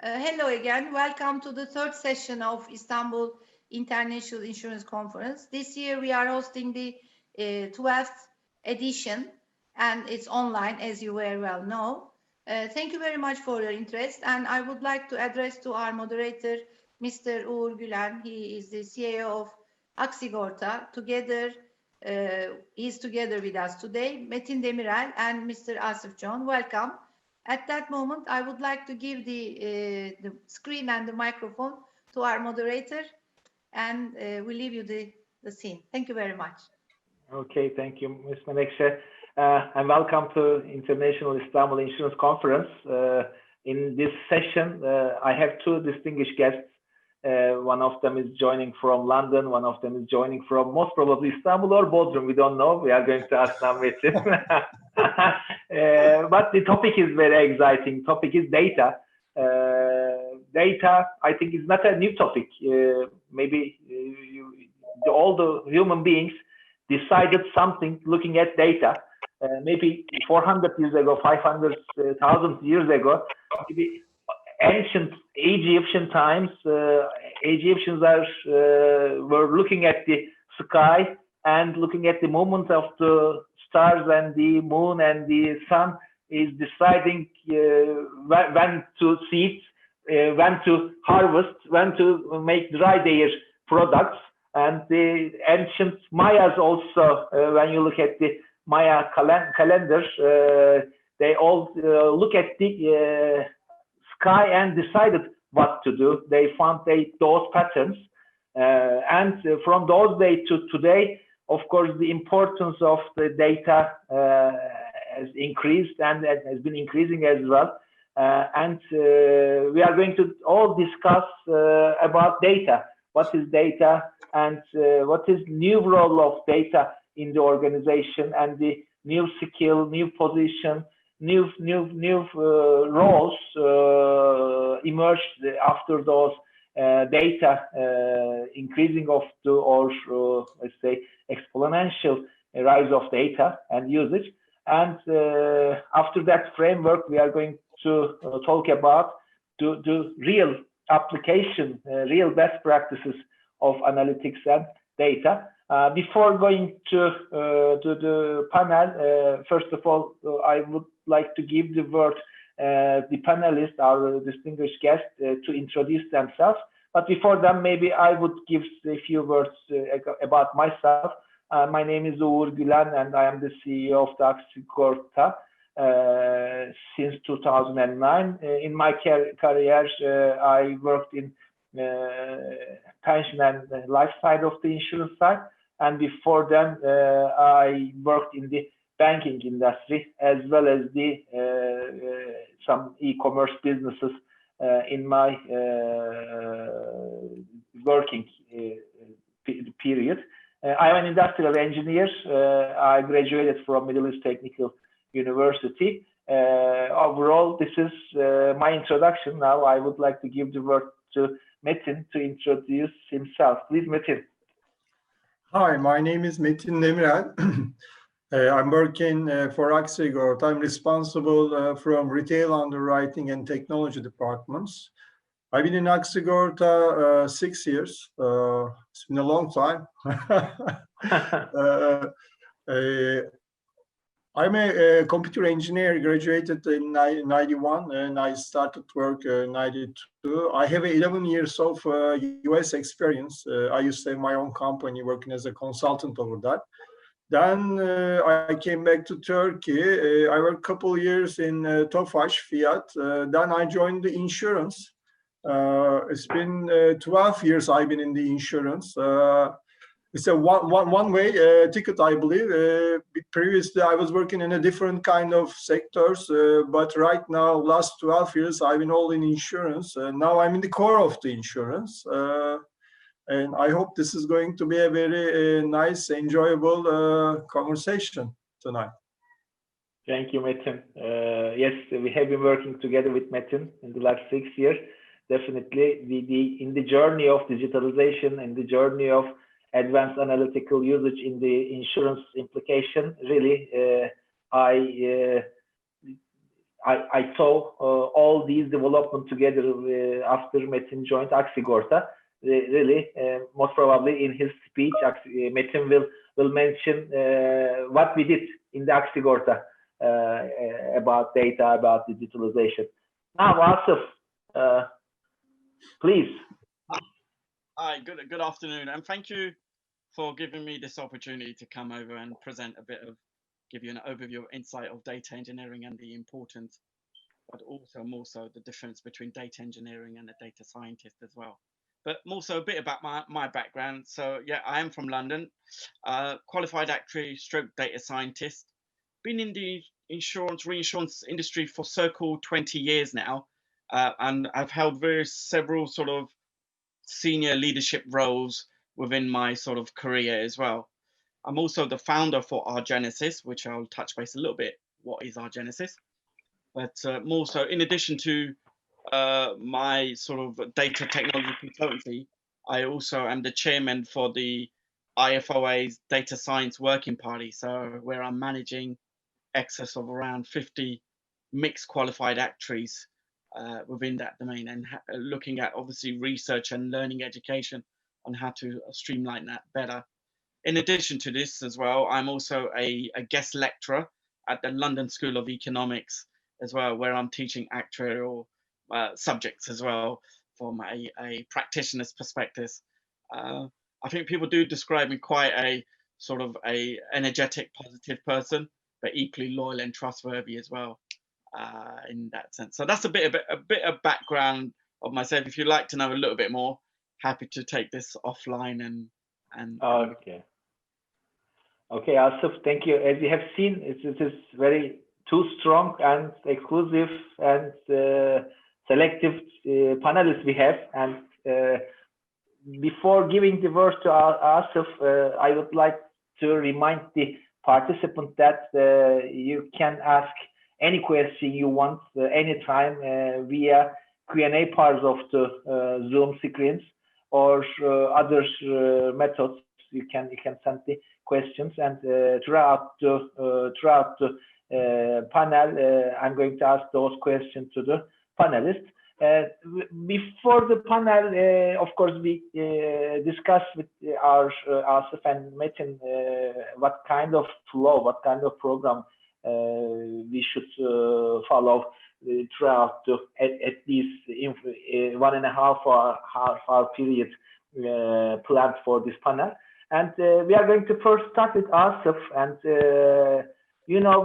Hello again. Welcome to the third session of Istanbul International Insurance Conference. This year we are hosting the 12th edition and it's online, as you very well know. Thank you very much for your interest, and I would like to address to our moderator, Mr. Uğur Gülen. He is the CEO of Aksigorta. Together, he's together with us today, Metin Demirel and Mr. Asif John. Welcome. At that moment, I would like to give the screen and the microphone to our moderator, and we leave you the scene. Thank you very much. Okay, thank you, Ms. Menekşe. And welcome to International Istanbul Insurance Conference. In this session, I have two distinguished guests. One of them is joining from London, one of them is joining from most probably Istanbul or Bodrum, we don't know. We are going to ask now Metin. But the topic is very exciting. Topic is data. Data, I think, is not a new topic. Maybe all the human beings decided something looking at data. Maybe 400 years ago, 500,000 years ago, maybe ancient Egyptian times, Egyptians were looking at the sky and looking at the movement of the stars and the moon and the sun, is deciding when to seed, when to harvest, when to make dry their products. And the ancient Mayas also, when you look at the Maya calendars, they all look at the sky and decided what to do. They found those patterns, and from those days to today, of course, the importance of the data has increased and has been increasing as well. And we are going to all discuss about data. What is data, and what is new role of data in the organization, and the new skill, new position, new roles emerged after those data increasing of the, or let's say, exponential rise of data and usage. And after that framework, we are going to talk about the real application, real best practices of analytics and data. Before going to the panel, first of all, I would like to give the word the panelists, our distinguished guests, to introduce themselves. But before that, maybe I would give a few words about myself. My name is Uğur Gülen, and I am the CEO of the Aksigorta since 2009. In my career, I worked in pension and life side of the insurance side, and before then I worked in the banking industry as well as the some e-commerce businesses in my working period. I am an industrial engineer. I graduated from Middle East Technical University. Overall, this is my introduction. Now I would like to give the word to Metin to introduce himself. Please, Metin. Hi, my name is Metin Demirel. I'm working for Aksigorta. I'm responsible from retail, underwriting, and technology departments. I've been in Aksigorta 6 years. It's been a long time. I'm a computer engineer, graduated in 91, and I started work in 92. I have 11 years of US experience. I used to have my own company working as a consultant over that. Then I came back to Turkey. I worked a couple of years in Tofaş, Fiat. Then I joined the insurance. It's been 12 years I've been in the insurance. It's a one-way ticket, I believe. Previously, I was working in a different kind of sectors, but right now, last 12 years, I've been all in insurance. Now I'm in the core of the insurance. And I hope this is going to be a very nice, enjoyable conversation tonight. Thank you, Metin. Yes, we have been working together with Metin in the last 6 years. Definitely, in the journey of digitalization, in the journey of advanced analytical usage in the insurance implication, really, I I saw all these development together after Metin joined Aksigorta. Really, most probably in his speech, Metin will mention what we did in the Aksigorta about data, about digitalization. Now, Asif, please. Hi, good afternoon, and thank you for giving me this opportunity to come over and present a bit of, give you an overview of insight of data engineering and the importance, but also more so the difference between data engineering and a data scientist as well. But more so a bit about my background. So yeah, I am from London, qualified actuary stroke data scientist, been in the reinsurance industry for so-called 20 years now, and I've held several sort of senior leadership roles within my sort of career as well. I'm also the founder for Argenesis, which I'll touch base a little bit. What is Argenesis? But more so, in addition to my sort of data technology consultancy, I also am the chairman for the IFOA's Data Science Working Party, so where I'm managing excess of around 50 mixed qualified actuaries within that domain, and looking at obviously research and learning education on how to streamline that better. In addition to this as well, I'm also a guest lecturer at the London School of Economics as well, where I'm teaching actuarial subjects as well from a practitioner's perspective. I think people do describe me quite a sort of a energetic, positive person, but equally loyal and trustworthy as well in that sense. So that's a bit of background of myself. If you'd like to know a little bit more, happy to take this offline and Okay, Asif, thank you. As you have seen, it is very too strong and exclusive and selective panelists we have. And before giving the word to Asif, I would like to remind the participant that you can ask any question you want anytime via Q&A parts of the Zoom screens or other methods. You can send the questions, and throughout the panel, I'm going to ask those questions to the panelists. Before the panel, of course, we discussed with our Asif and Metin what kind of flow, what kind of program we should follow throughout at least 1.5 hour period planned for this panel. And we are going to first start with Asif, and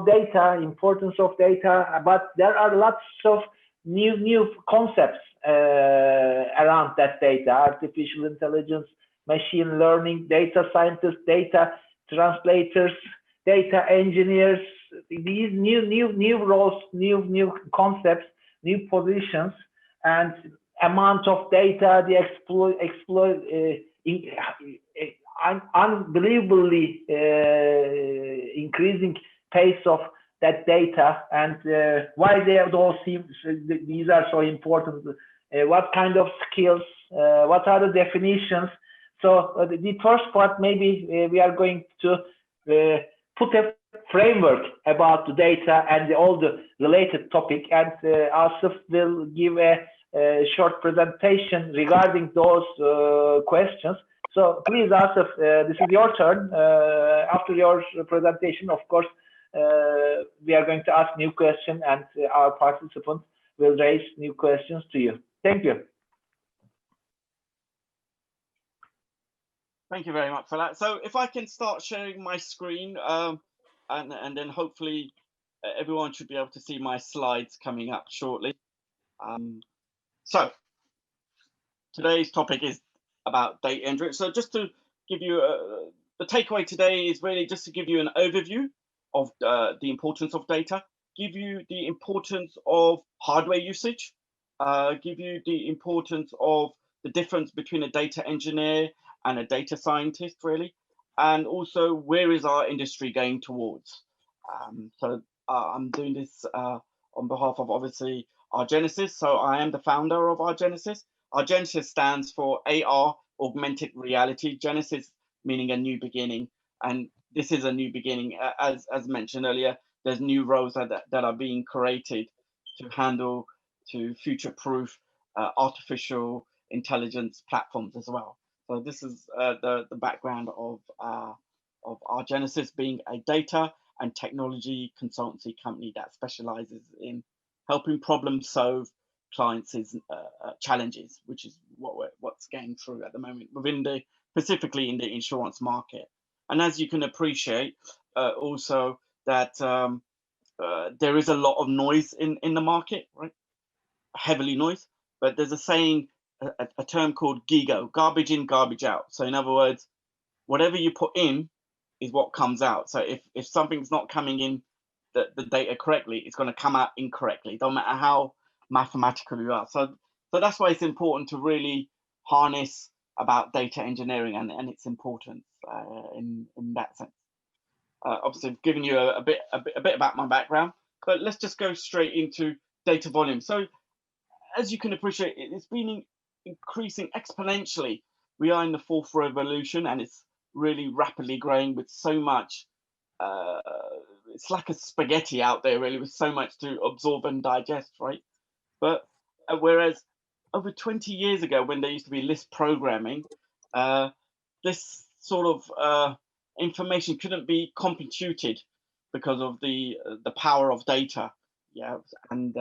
data, importance of data, but there are lots of new concepts around that data: artificial intelligence, machine learning, data scientists, data translators, data engineers. These new roles, new concepts, new positions, and amount of data, the unbelievably increasing pace of that data, and why these are so important, what kind of skills, what are the definitions. So the first part, maybe we are going to put a framework about the data and all the related topic, and Asif will give a short presentation regarding those questions. So please, Asif, this is your turn. After your presentation, of course, we are going to ask new questions, and our participants will raise new questions to you. Thank you. Thank you very much for that. So if I can start sharing my screen, and then hopefully everyone should be able to see my slides coming up shortly. So today's topic is about data engineering. So just to give you the takeaway today is really just to give you an overview of the importance of data, give you the importance of hardware usage, give you the importance of the difference between a data engineer and a data scientist, really, and also where is our industry going towards. So I'm doing this on behalf of obviously Argenesis. So I am the founder of Argenesis. Argenesis stands for AR, augmented reality. Genesis meaning a new beginning, and this is a new beginning. As mentioned earlier, there's new roles that are being created handle, to future-proof artificial intelligence platforms as well. So this is the background of Argenesis, being a data and technology consultancy company that specializes in helping problem solve clients' challenges, which is what's going through at the moment specifically in the insurance market. And as you can appreciate, also that there is a lot of noise in the market, right? Heavily noise, but there's a saying, a term called GIGO, garbage in, garbage out. So in other words, whatever you put in is what comes out. So if something's not coming in the data correctly, it's going to come out incorrectly. Don't matter how mathematical you are. So that's why it's important to really harness about data engineering and its importance in that sense. Obviously, I've given you a bit about my background, but let's just go straight into data volume. So as you can appreciate, it's been increasing exponentially. We are in the fourth revolution, and it's really rapidly growing with so much. It's like a spaghetti out there, really, with so much to absorb and digest, right? But whereas over 20 years ago, when there used to be Lisp programming, this sort of information couldn't be computed because of the power of data. Yeah, and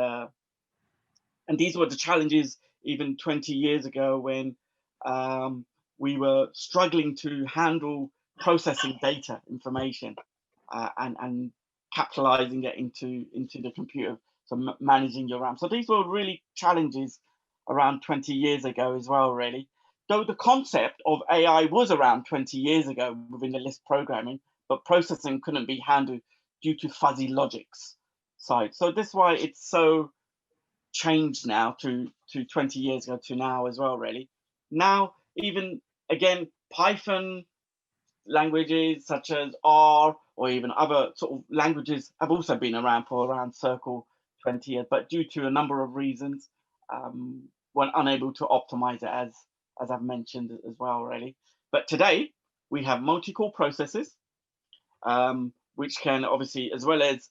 these were the challenges even 20 years ago when we were struggling to handle processing data information and capitalizing it into the computer, so managing your RAM. So these were really challenges around 20 years ago as well, really. Though the concept of AI was around 20 years ago within the Lisp programming, but processing couldn't be handled due to fuzzy logics side. So this is why it's so changed now to 20 years ago to now as well, really. Now, even again, Python languages such as R or even other sort of languages have also been around for around circle 20 years, but due to a number of reasons, we're unable to optimize it as I've mentioned as well, really. But today we have multi-core processes, which can obviously, as well as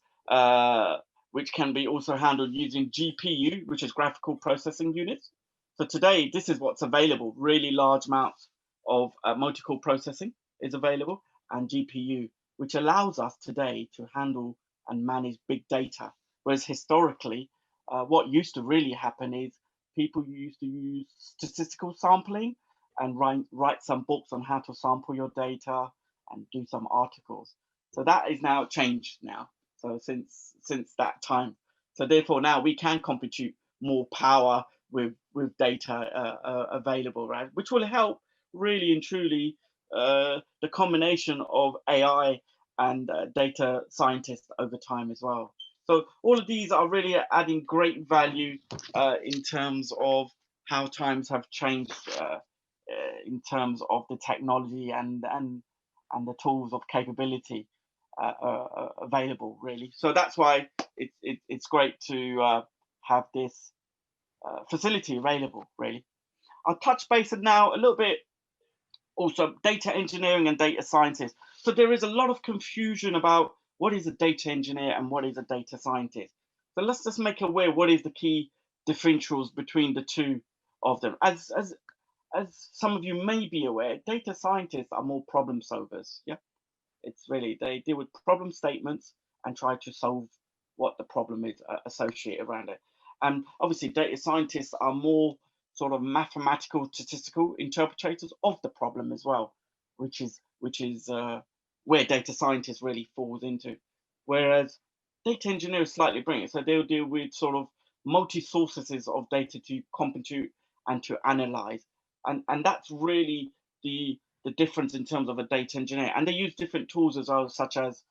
which can be also handled using GPU, which is graphical processing units. So today, this is what's available. Really large amounts of multi-core processing is available, and GPU, which allows us today to handle and manage big data. Whereas historically, what used to really happen is people used to use statistical sampling and write some books on how to sample your data and do some articles. So that is now changed now. So since that time, so therefore now we can compute more power with data available, right? Which will help really and truly the combination of AI and data scientists over time as well. So all of these are really adding great value in terms of how times have changed in terms of the technology and the tools of capability available, really. So that's why it's great to have this facility available, really. I'll touch base now a little bit also data engineering and data scientist. So there is a lot of confusion about what is a data engineer and what is a data scientist. So let's just make aware what is the key differentials between the two of them. As some of you may be aware, data scientists are more problem solvers. Yeah, it's really, they deal with problem statements and try to solve what the problem is associated around it. And obviously data scientists are more sort of mathematical, statistical interpreters of the problem as well, which is where data scientists really falls into. Whereas data engineers slightly bring it, so they'll deal with sort of multi-sources of data to compute and to analyze, and that's really the difference in terms of a data engineer. And they use different tools as well, such as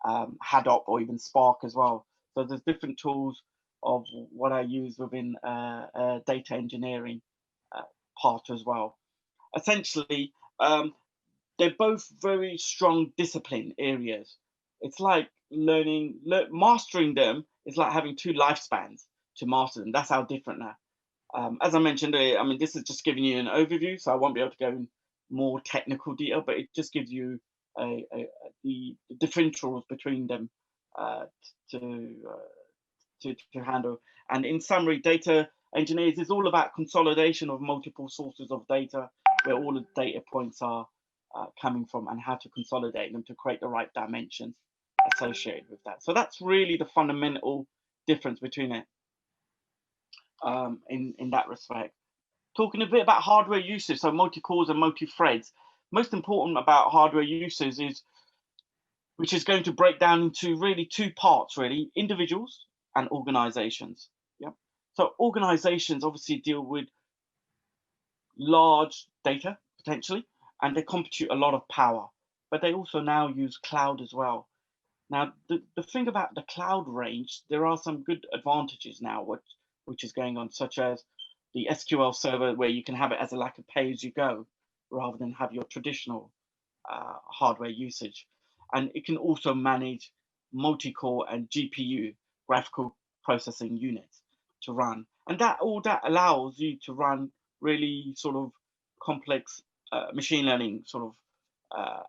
Hadop or even Spark as well. So there's different tools of what I use within data engineering part as well. Essentially, they're both very strong discipline areas. It's like mastering them is like having two lifespans to master them. That's how different now. As I mentioned earlier, I mean, this is just giving you an overview, so I won't be able to go in more technical detail, but it just gives you the differentials between them to to handle. And in summary, data engineers is all about consolidation of multiple sources of data, where all the data points are coming from, and how to consolidate them to create the right dimensions associated with that. So that's really the fundamental difference between it in that respect. Talking a bit about hardware usage, so multi-cores and multi-threads. Most important about hardware usage is, which is going to break down into really two parts, really, individuals and organizations. Yeah. So organizations obviously deal with large data potentially, and they compute a lot of power, but they also now use cloud as well. Now, the thing about the cloud range, there are some good advantages now, which is going on, such as the SQL server, where you can have it as a like a pay-as-you-go, rather than have your traditional hardware usage. And it can also manage multi-core and GPU, graphical processing units, to run. And that allows you to run really sort of complex machine learning sort of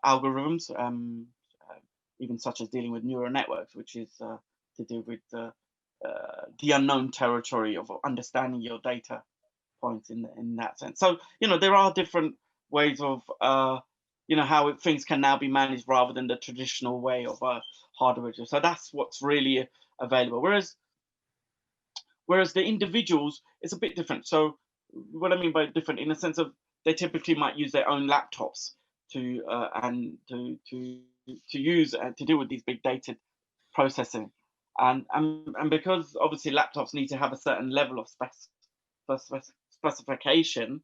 algorithms, even such as dealing with neural networks, which is to do with the unknown territory of understanding your data points in that sense. So, you know, there are different ways of, you know, how things can now be managed rather than the traditional way of hardware. So that's what's really available. Whereas the individuals, it's a bit different. So what I mean by different, in the sense of they typically might use their own laptops to use to deal with these big data processing, and because obviously laptops need to have a certain level of specification,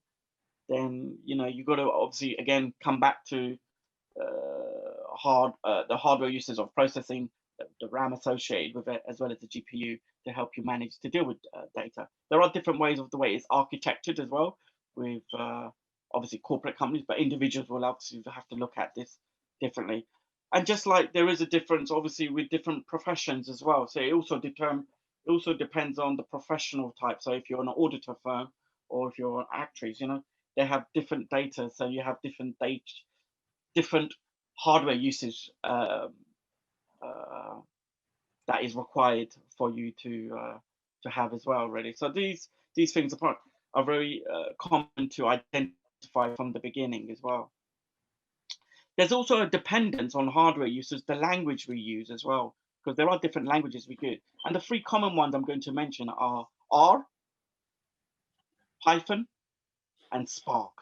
then you know you've got to obviously again come back to the hardware uses of processing, the RAM associated with it, as well as the GPU to help you manage to deal with data. There are different ways of the way it's architected as well, with obviously corporate companies, but individuals will obviously have to look at this differently. And just like there is a difference, obviously, with different professions as well. So it also depends on the professional type. So if you're an auditor firm or if you're an actuaries, you know, they have different data. So you have different hardware usage that is required for you to have as well, really. So these things are very common to identify from the beginning as well. There's also a dependence on hardware usage, the language we use as well, because there are different languages we use. And the three common ones I'm going to mention are R, Python, and Spark.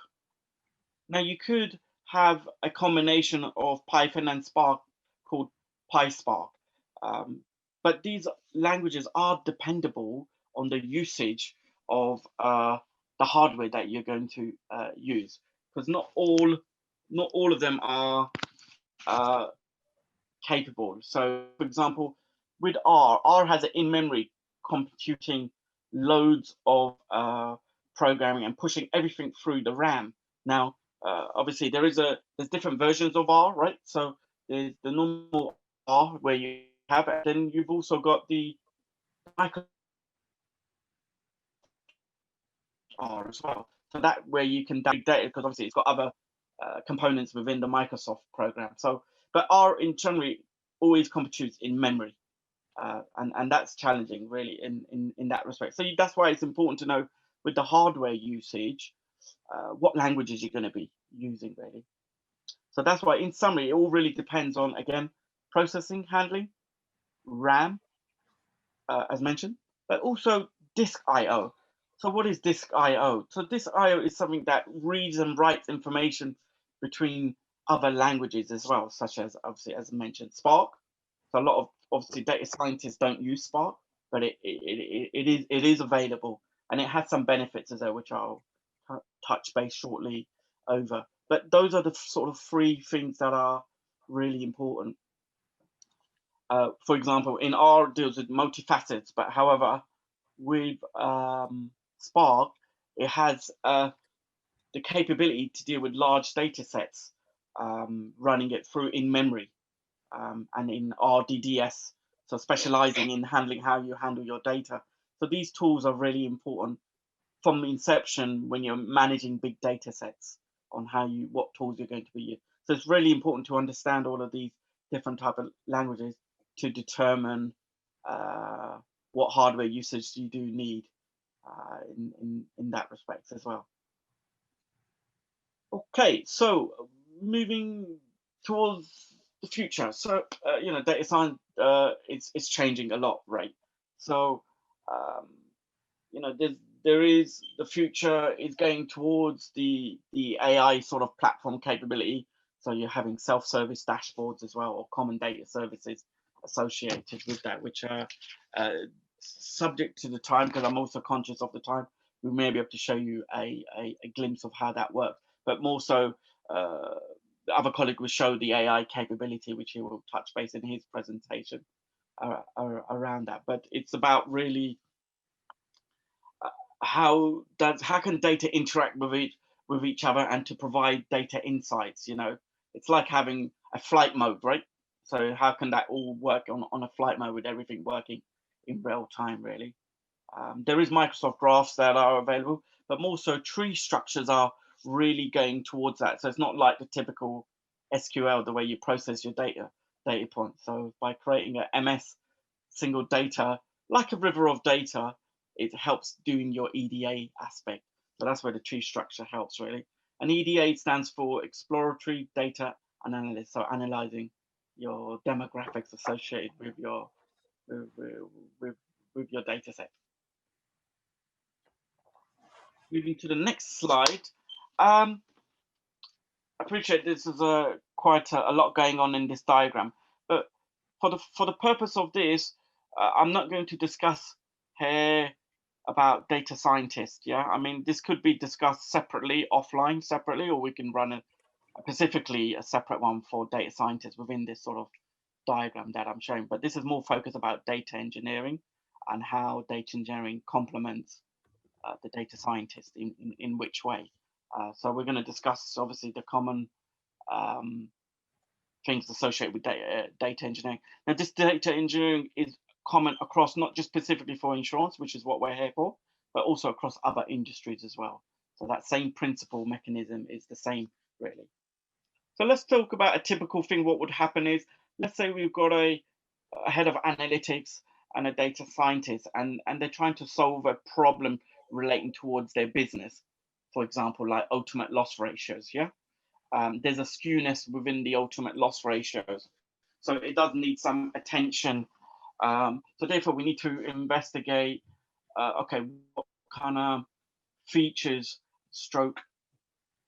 Now you could have a combination of Python and Spark called PySpark, but these languages are dependable on the usage of the hardware that you're going to use, because not all of them are capable. So, for example, with R has an in-memory computing loads of programming and pushing everything through the RAM. Now, obviously, there's different versions of R, right? So there's the normal R where you have it, then you've also got the micro R as well. So that where you can download data, because obviously it's got other components within the Microsoft program. So, but R in general always computes in memory, and that's challenging really in that respect. So that's why it's important to know with the hardware usage what languages you're going to be using really. So that's why, in summary, it all really depends on, again, processing, handling, RAM, as mentioned, but also disk I/O. So what is disk I/O? So disk I/O is something that reads and writes information between other languages as well, such as, obviously, as mentioned, Spark. So a lot of, obviously, data scientists don't use Spark, but it is available, and it has some benefits as well, which I'll touch base shortly over. But those are the sort of three things that are really important. For example, in R deals with multifacets, but however, with Spark, it has the capability to deal with large data sets, running it through in memory, and in RDDS, so specializing in handling how you handle your data. So these tools are really important from inception when you're managing big data sets on what tools you're going to be using. So it's really important to understand all of these different type of languages to determine what hardware usage you do need in that respect as well. Okay, so moving towards the future. So you know, data science it's changing a lot, right? So you know, there is the future is going towards the AI sort of platform capability. So you're having self-service dashboards as well, or common data services associated with that, which are subject to the time, because I'm also conscious of the time. We may be able to show you a glimpse of how that works, but more so, the other colleague will show the AI capability, which he will touch base in his presentation around that. But it's about really how can data interact with each other and to provide data insights. You know, it's like having a flight mode, right? So how can that all work on a flight mode with everything working in real time, really? There is Microsoft Graphs that are available, but more so tree structures are really going towards that. So it's not like the typical SQL, the way you process your data points. So by creating a MS single data, like a river of data, it helps doing your EDA aspect. So that's where the tree structure helps, really. And EDA stands for exploratory data analysis, so analyzing your demographics associated with your with your data set. Moving to the next slide. I appreciate this is quite a lot going on in this diagram, but for the purpose of this, I'm not going to discuss here about data scientists. Yeah, I mean, this could be discussed separately, offline separately, or we can run specifically a separate one for data scientists within this sort of diagram that I'm showing. But this is more focused about data engineering and how data engineering complements the data scientist in which way. So we're going to discuss obviously the common things associated with data engineering. Now, this data engineering is common across not just specifically for insurance, which is what we're here for, but also across other industries as well. So that same principle mechanism is the same, really. So let's talk about a typical thing. What would happen is, let's say we've got a head of analytics and a data scientist, and they're trying to solve a problem relating towards their business. For example, like ultimate loss ratios, yeah? There's a skewness within the ultimate loss ratios. So it does need some attention. So therefore we need to investigate, okay, what kind of features, stroke,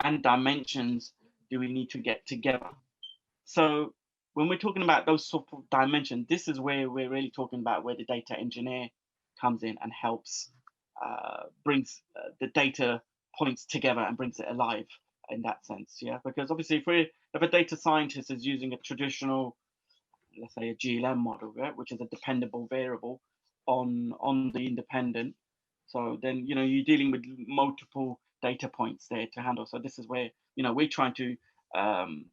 and dimensions do we need to get together? So when we're talking about those sort of dimensions, this is where we're really talking about where the data engineer comes in and helps, brings the data points together and brings it alive in that sense, yeah? Because obviously if a data scientist is using a traditional, let's say a GLM model, yeah, which is a dependable variable on the independent, so then, you know, you're dealing with multiple data points there to handle. So this is where, you know, we're trying to, on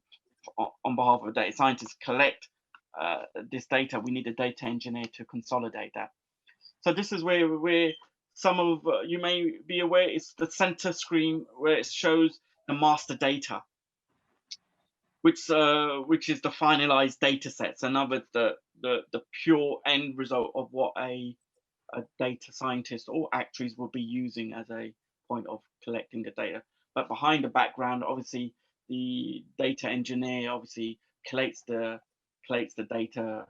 behalf of a data scientist, collect this data. We need a data engineer to consolidate that. So this is where some of you may be aware, it's the center screen where it shows the master data, which is the finalized data sets, and of it the pure end result of what a data scientist or actuaries will be using as a point of collecting the data. But behind the background, obviously, the data engineer obviously collates the data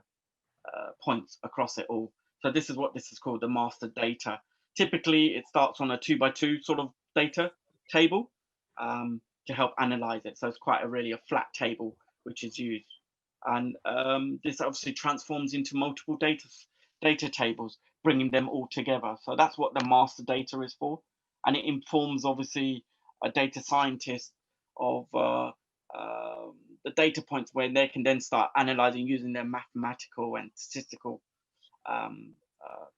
points across it all. So this is what this is called, the master data. Typically, it starts on a 2x2 sort of data table to help analyze it. So it's quite really a flat table which is used. And this obviously transforms into multiple data tables, bringing them all together. So that's what the master data is for. And it informs obviously a data scientist of the data points where they can then start analyzing using their mathematical and statistical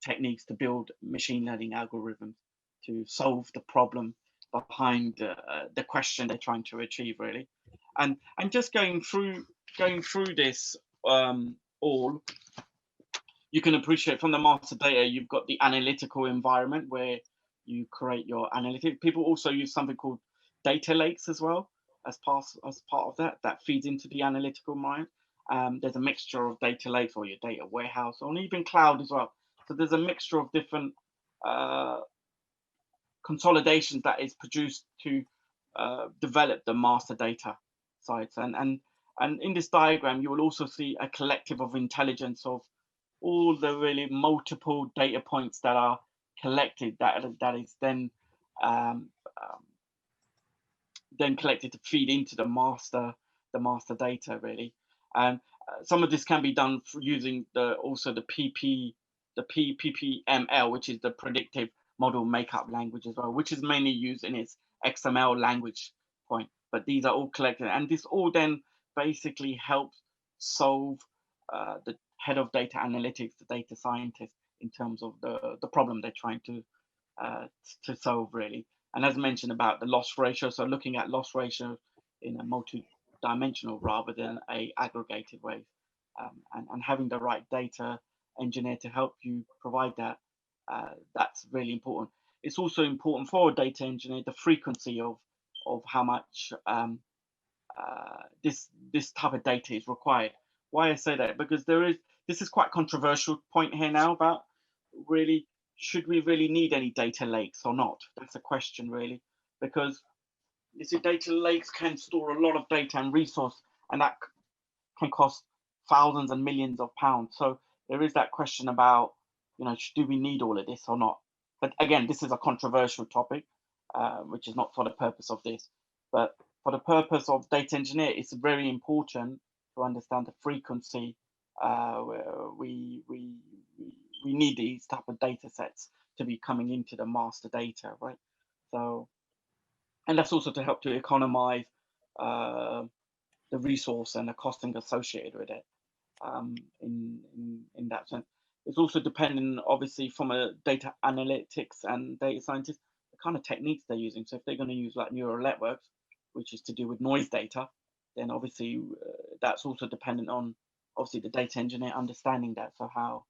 techniques to build machine learning algorithms to solve the problem behind the question they're trying to achieve, really. And just going through this all, you can appreciate from the master data, you've got the analytical environment where you create your analytics. People also use something called data lakes as well as part of that feeds into the analytical mind. There's a mixture of data lakes or your data warehouse or even cloud as well. So there's a mixture of different consolidations that is produced to develop the master data sites. And in this diagram, you will also see a collective of intelligence of all the really multiple data points that are collected, that is then collected to feed into the master data, really. And some of this can be done using the PPML, which is the predictive model makeup language as well, which is mainly used in its XML language point. But these are all collected, and this all then basically helps solve the head of data analytics, the data scientist, in terms of the problem they're trying to solve, really. And as mentioned about the loss ratio, so looking at loss ratio in a multi-dimensional rather than a aggregated way, and having the right data engineer to help you provide that, that's really important. It's also important for a data engineer the frequency of how much this type of data is required. Why I say that? Because this is quite controversial point here now about really, should we really need any data lakes or not? That's a question, really, because you see, data lakes can store a lot of data and resource, and that can cost thousands and millions of pounds. So there is that question about, do we need all of this or not? But again, this is a controversial topic, which is not for the purpose of this. But for the purpose of data engineer, it's very important to understand the frequency. We need these type of data sets to be coming into the master data, right? So, and that's also to help to economize the resource and the costing associated with it. In that sense, it's also dependent, obviously, from a data analytics and data scientist, the kind of techniques they're using. So if they're going to use like neural networks, which is to do with noise data, then obviously that's also dependent on obviously the data engineer understanding that. So how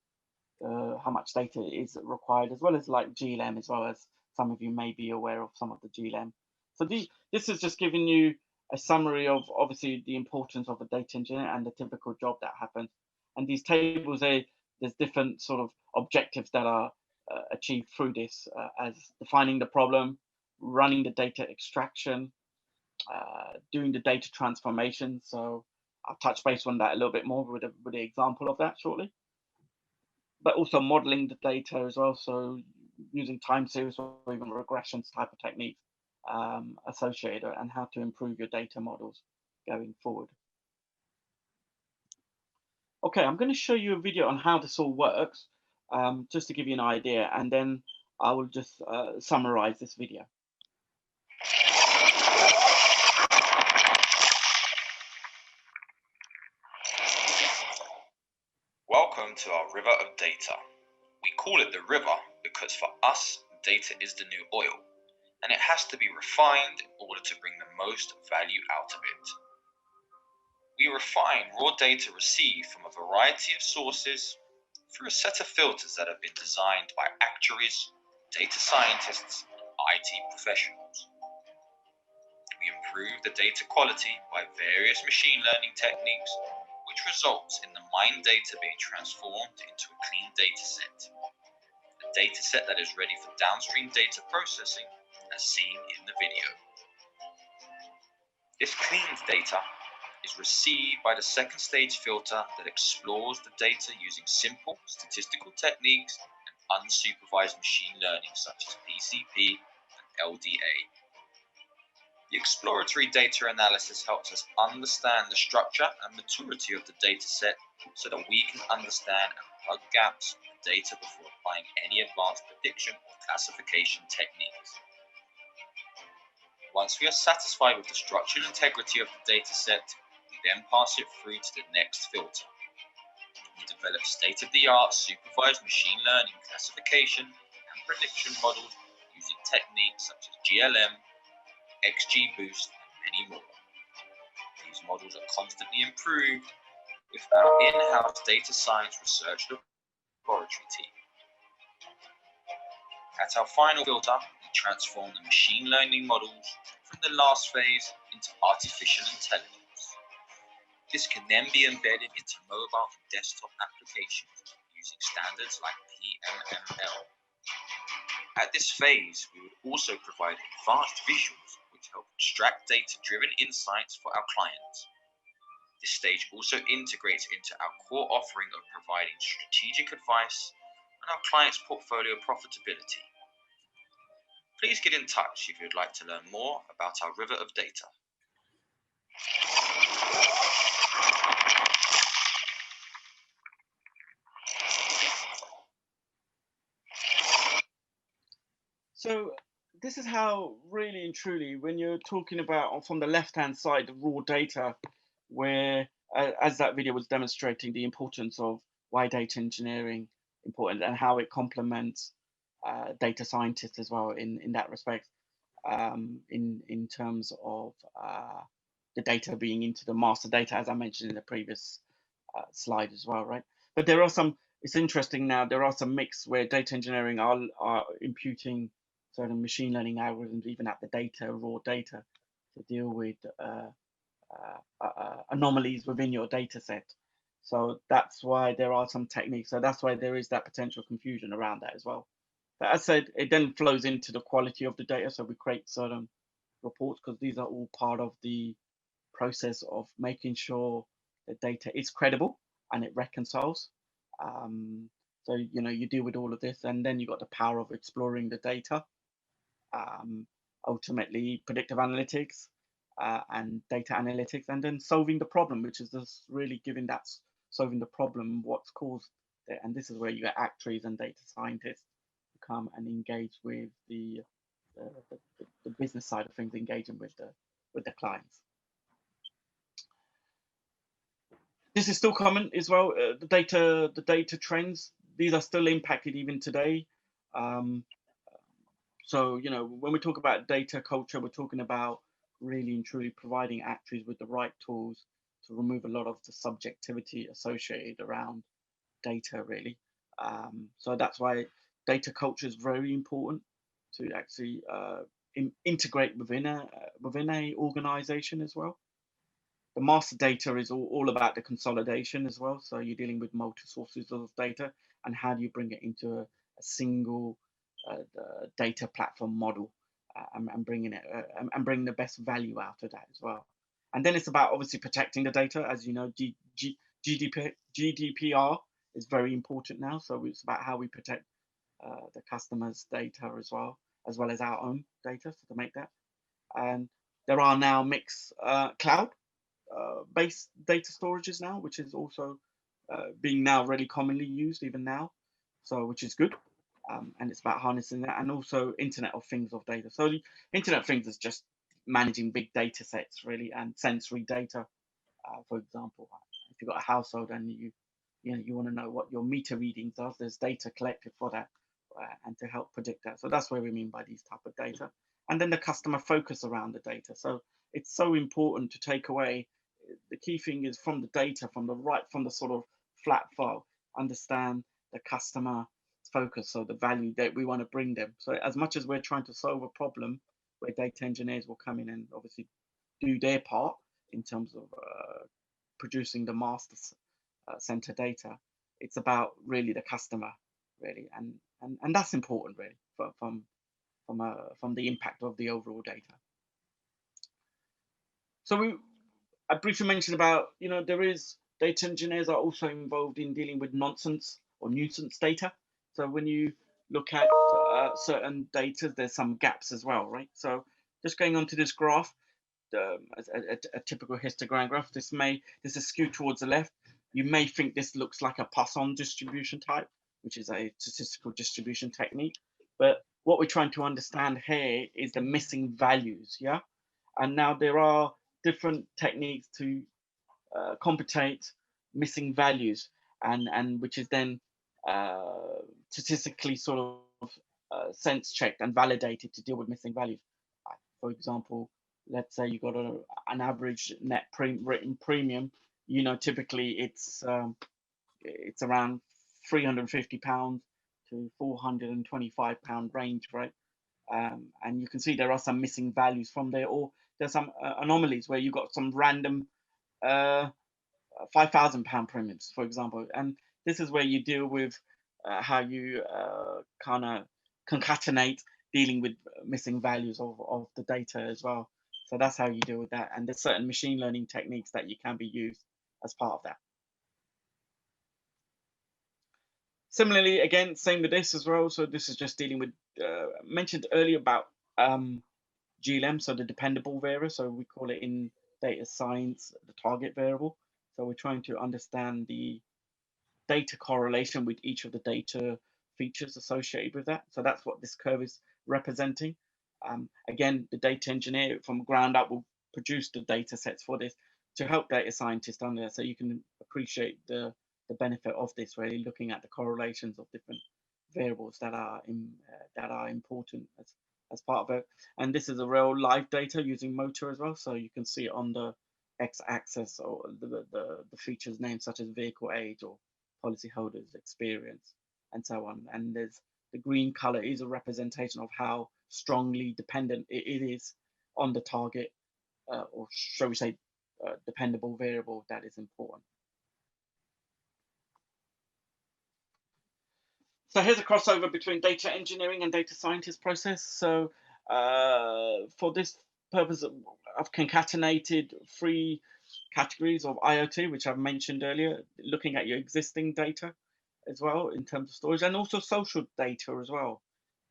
much data is required, as well as like GLM, as well as some of you may be aware of some of the GLM. So this is just giving you a summary of obviously the importance of a data engineer and the typical job that happens. And these tables, there's different sort of objectives that are achieved through this, as defining the problem, running the data extraction, doing the data transformation. So I'll touch base on that a little bit more with the example of that shortly. But also modeling the data as well, so using time series or even regressions type of techniques associated, and how to improve your data models going forward. Okay, I'm going to show you a video on how this all works, just to give you an idea, and then I will just summarize this video. Welcome to our river of data. We call it the river because for us, data is the new oil, and it has to be refined in order to bring the most value out of it. We refine raw data received from a variety of sources through a set of filters that have been designed by actuaries, data scientists, and IT professionals. We improve the data quality by various machine learning techniques, which results in the mined data being transformed into a clean data set. A data set that is ready for downstream data processing, as seen in the video. This cleaned data is received by the second stage filter that explores the data using simple statistical techniques and unsupervised machine learning such as PCP and LDA. The exploratory data analysis helps us understand the structure and maturity of the data set so that we can understand and plug gaps in the data before applying any advanced prediction or classification techniques. Once we are satisfied with the structural integrity of the data set, we then pass it through to the next filter. We develop state-of-the-art supervised machine learning classification and prediction models using techniques such as GLM, XGBoost, and many more. These models are constantly improved with our in-house data science research laboratory team. At our final filter, we transform the machine learning models from the last phase into artificial intelligence. This can then be embedded into mobile and desktop applications using standards like PMML. At this phase, we would also provide advanced visuals which help extract data-driven insights for our clients. This stage also integrates into our core offering of providing strategic advice on our clients' portfolio profitability. Please get in touch if you'd like to learn more about our river of data. So this is how really and truly, when you're talking about from the left-hand side, the raw data, where as that video was demonstrating the importance of why data engineering important and how it complements data scientists as well in that respect, in terms of the data being into the master data, as I mentioned in the previous slide as well, right? But there are some, it's interesting now, there are some mix where data engineering are imputing certain machine learning algorithms even at the data, raw data, to deal with anomalies within your data set. So that's why there are some techniques. So that's why there is that potential confusion around that as well. But as I said, it then flows into the quality of the data. So we create certain reports because these are all part of the process of making sure the data is credible and it reconciles. So, you know, you deal with all of this, and then you got the power of exploring the data. Ultimately, predictive analytics and data analytics, and then solving the problem, which is just really giving that, solving the problem, what's caused it. And this is where you get actuaries and data scientists to come and engage with the business side of things, engaging with the clients. This is still common as well. The data trends, these are still impacted even today. So, you know, when we talk about data culture, we're talking about really and truly providing actuaries with the right tools to remove a lot of the subjectivity associated around data, really. So that's why data culture is very important to actually integrate within a organization as well. The master data is all about the consolidation as well. So you're dealing with multi sources of data, and how do you bring it into a single data platform model and bringing it and bring the best value out of that as well. And then it's about obviously protecting the data. As you know, GDPR is very important now. So it's about how we protect the customer's data as well as our own data, so to make that. And there are now mixed cloud based data storages now, which is also being now really commonly used even now, so which is good. And it's about harnessing that, and also Internet of Things of data. So the Internet of Things is just managing big data sets really, and sensory data. For example, if you've got a household and you want to know what your meter readings are, there's data collected for that, and to help predict that. So that's what we mean by these type of data. And then the customer focus around the data. So it's so important to take away, the key thing is from the data, from the sort of flat file, understand the customer focus, so the value that we want to bring them. So as much as we're trying to solve a problem, where data engineers will come in and obviously do their part in terms of producing the master center data, it's about really the customer, really, and that's important really from the impact of the overall data. So I briefly mentioned about, you know, there is data engineers are also involved in dealing with nonsense or nuisance data. So when you look at certain data, there's some gaps as well, right? So just going on to this graph, a typical histogram graph, this is skewed towards the left. You may think this looks like a Poisson distribution type, which is a statistical distribution technique. But what we're trying to understand here is the missing values, yeah? And now there are different techniques to computate missing values, and which is then statistically sort of sense checked and validated to deal with missing values. For example, let's say you got an average net written premium. You know, typically it's around £350 to £425 range, right? And you can see there are some missing values from there, or there's some anomalies where you got some random £5,000 premiums, for example, and this is where you deal with how you kind of concatenate dealing with missing values of the data as well. So that's how you deal with that. And there's certain machine learning techniques that you can be used as part of that. Similarly, again, same with this as well. So this is just dealing with, mentioned earlier about GLM, so the dependable variable. So we call it in data science the target variable. So we're trying to understand the data correlation with each of the data features associated with that. So that's what this curve is representing. Again, the data engineer from ground up will produce the data sets for this to help data scientists on there, so you can appreciate the benefit of this, really looking at the correlations of different variables that are important as part of it. And this is a real live data using motor as well, so you can see on the x-axis or the features names such as vehicle age or policyholders experience and so on. And there's the green color is a representation of how strongly dependent it is on the target, or shall we say dependable variable that is important. So here's a crossover between data engineering and data scientist process. So for this purpose, I've concatenated 3 categories of IoT, which I've mentioned earlier, looking at your existing data as well in terms of storage, and also social data as well.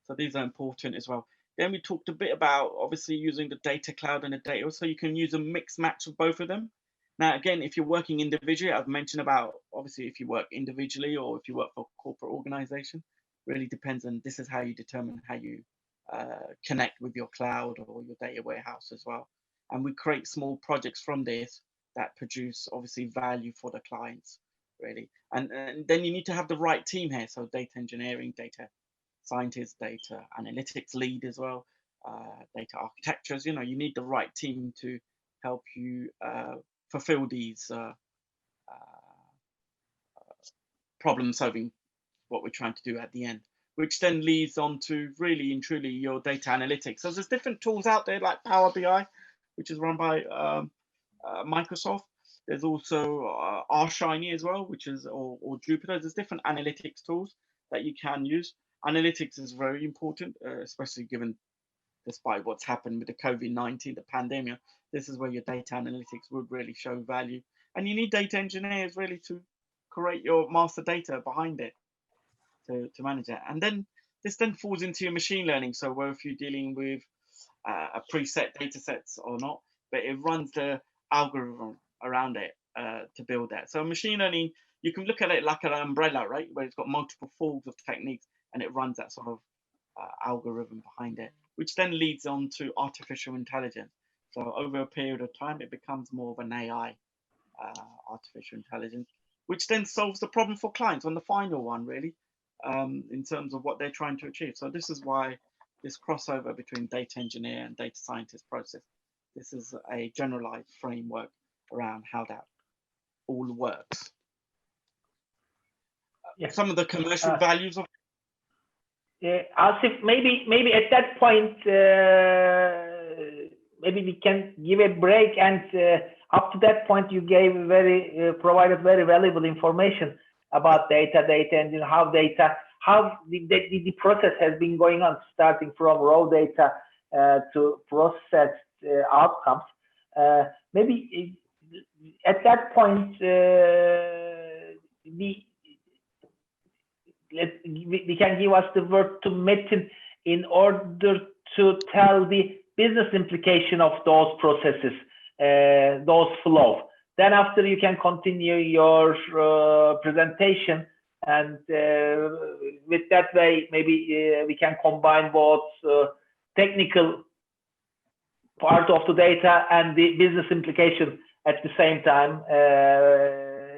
So these are important as well. Then we talked a bit about obviously using the data cloud and the data, so you can use a mix match of both of them. Now, again, if you're working individually, I've mentioned about obviously if you work individually or if you work for a corporate organization, really depends on, this is how you determine how you connect with your cloud or your data warehouse as well. And we create small projects from this that produce obviously value for the clients, really. And then you need to have the right team here. So data engineering, data scientist, data analytics lead as well, data architectures, you need the right team to help you fulfill these problem solving, what we're trying to do at the end, which then leads on to really and truly your data analytics. So there's different tools out there like Power BI, which is run by Microsoft. There's also R-Shiny as well, which is, or Jupyter. There's different analytics tools that you can use. Analytics is very important, especially given, despite what's happened with the COVID-19, the pandemic. This is where your data analytics would really show value. And you need data engineers really to create your master data behind it to manage it. And then this then falls into your machine learning. So where if you're dealing with a preset data sets or not, but it runs the algorithm around it to build that. So machine learning, you can look at it like an umbrella, right? Where it's got multiple folds of techniques and it runs that sort of algorithm behind it, which then leads on to artificial intelligence. So over a period of time, it becomes more of an AI, artificial intelligence, which then solves the problem for clients on the final one, really, in terms of what they're trying to achieve. So this is why this crossover between data engineer and data scientist process. This is a generalized framework around how that all works. Yes. Some of the commercial values of Asif, maybe at that point, maybe we can give a break, and up to that point you gave provided very valuable information about data and how the process has been going on, starting from raw data to processed outcomes. Maybe at that point we can give us the word to Metin in order to tell the business implication of those processes, those flows. Then after you can continue your presentation, and with that way maybe we can combine both technical part of the data and the business implication at the same time,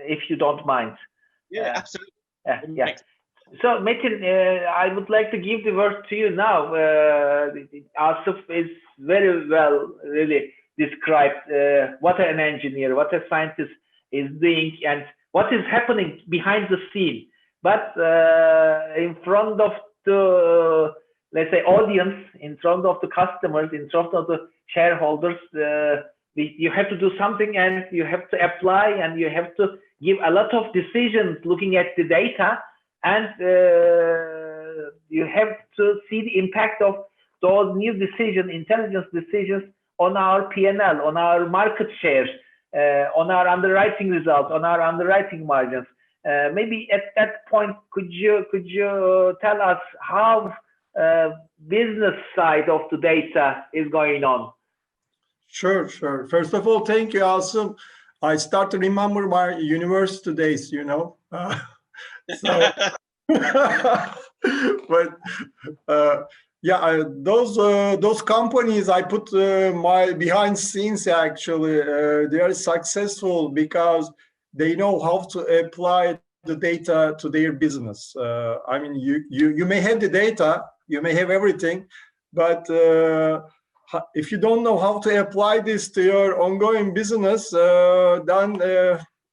if you don't mind. Yeah, absolutely. Yeah. So Metin, I would like to give the word to you now. Asif is very well really described what an engineer, what a scientist is doing, and what is happening behind the scene. But in front of the, let's say, audience, in front of the customers, in front of the shareholders, you have to do something and you have to apply and you have to give a lot of decisions looking at the data, and you have to see the impact of those new decisions, intelligence decisions, on our P&L, on our market shares, on our underwriting results, on our underwriting margins. Maybe at that point, could you tell us how business side of the data is going on? Sure. First of all, thank you, Asif. I start to remember my university days, you know. But yeah, those companies I put my behind scenes, actually, they are successful because they know how to apply the data to their business. I mean, you may have the data, you may have everything, but if you don't know how to apply this to your ongoing business, then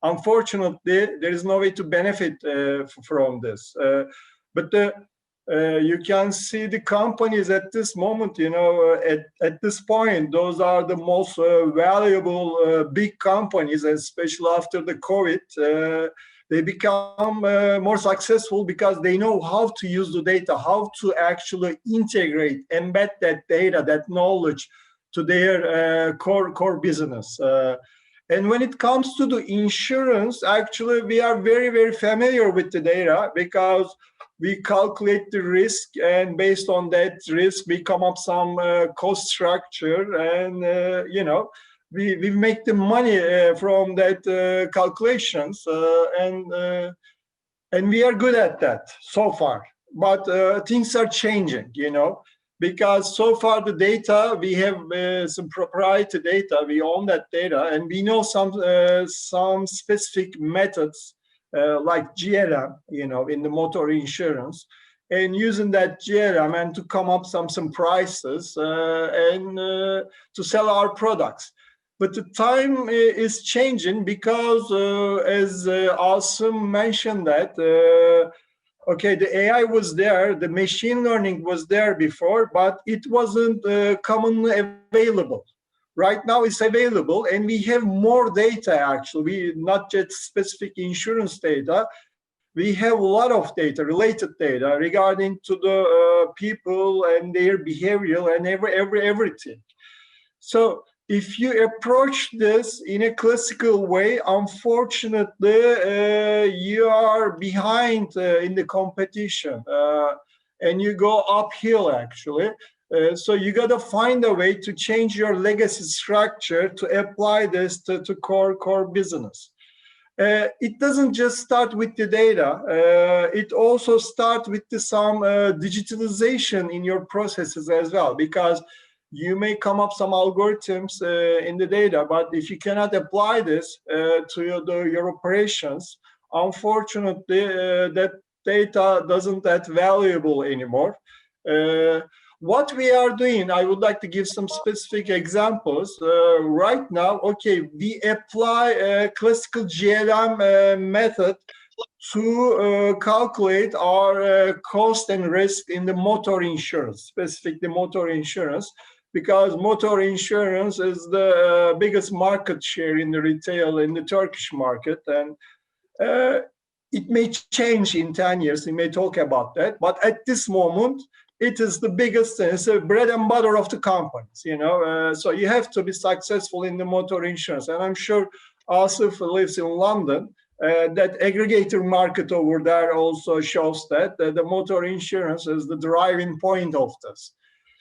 unfortunately there is no way to benefit from this. But you can see the companies at this moment, you know, at this point, those are the most valuable big companies, especially after the COVID. They become more successful because they know how to use the data, how to actually integrate, embed that data, that knowledge to their core business. And when it comes to the insurance, actually, we are very, very familiar with the data because we calculate the risk, and based on that risk, we come up some cost structure, and you know, we make the money from that calculations, and we are good at that so far. But things are changing, you know, because so far the data, we have some proprietary data, we own that data, and we know some specific methods like GLM, you know, in the motor insurance, and using that GLM and to come up some prices and to sell our products. But the time is changing because, as Asif mentioned that, okay, the AI was there, the machine learning was there before, but it wasn't commonly available. Right now it's available, and we have more data, actually, not just specific insurance data. We have a lot of data, related data, regarding to the people and their behavior and everything. So if you approach this in a classical way, unfortunately, you are behind in the competition, and you go uphill, actually. So you got to find a way to change your legacy structure to apply this to core business. It doesn't just start with the data. It also starts with some digitalization in your processes as well, because you may come up some algorithms in the data, but if you cannot apply this to your operations, unfortunately, that data doesn't that valuable anymore. What we are doing, I would like to give some specific examples. Right now, okay, we apply a classical GLM method to calculate our cost and risk in the motor insurance, specifically motor insurance, because motor insurance is the biggest market share in the retail in the Turkish market. And it may change in 10 years, we may talk about that, but at this moment, it is the biggest, it's a bread and butter of the companies, you know. So you have to be successful in the motor insurance. And I'm sure Asif lives in London. That aggregator market over there also shows that the motor insurance is the driving point of this.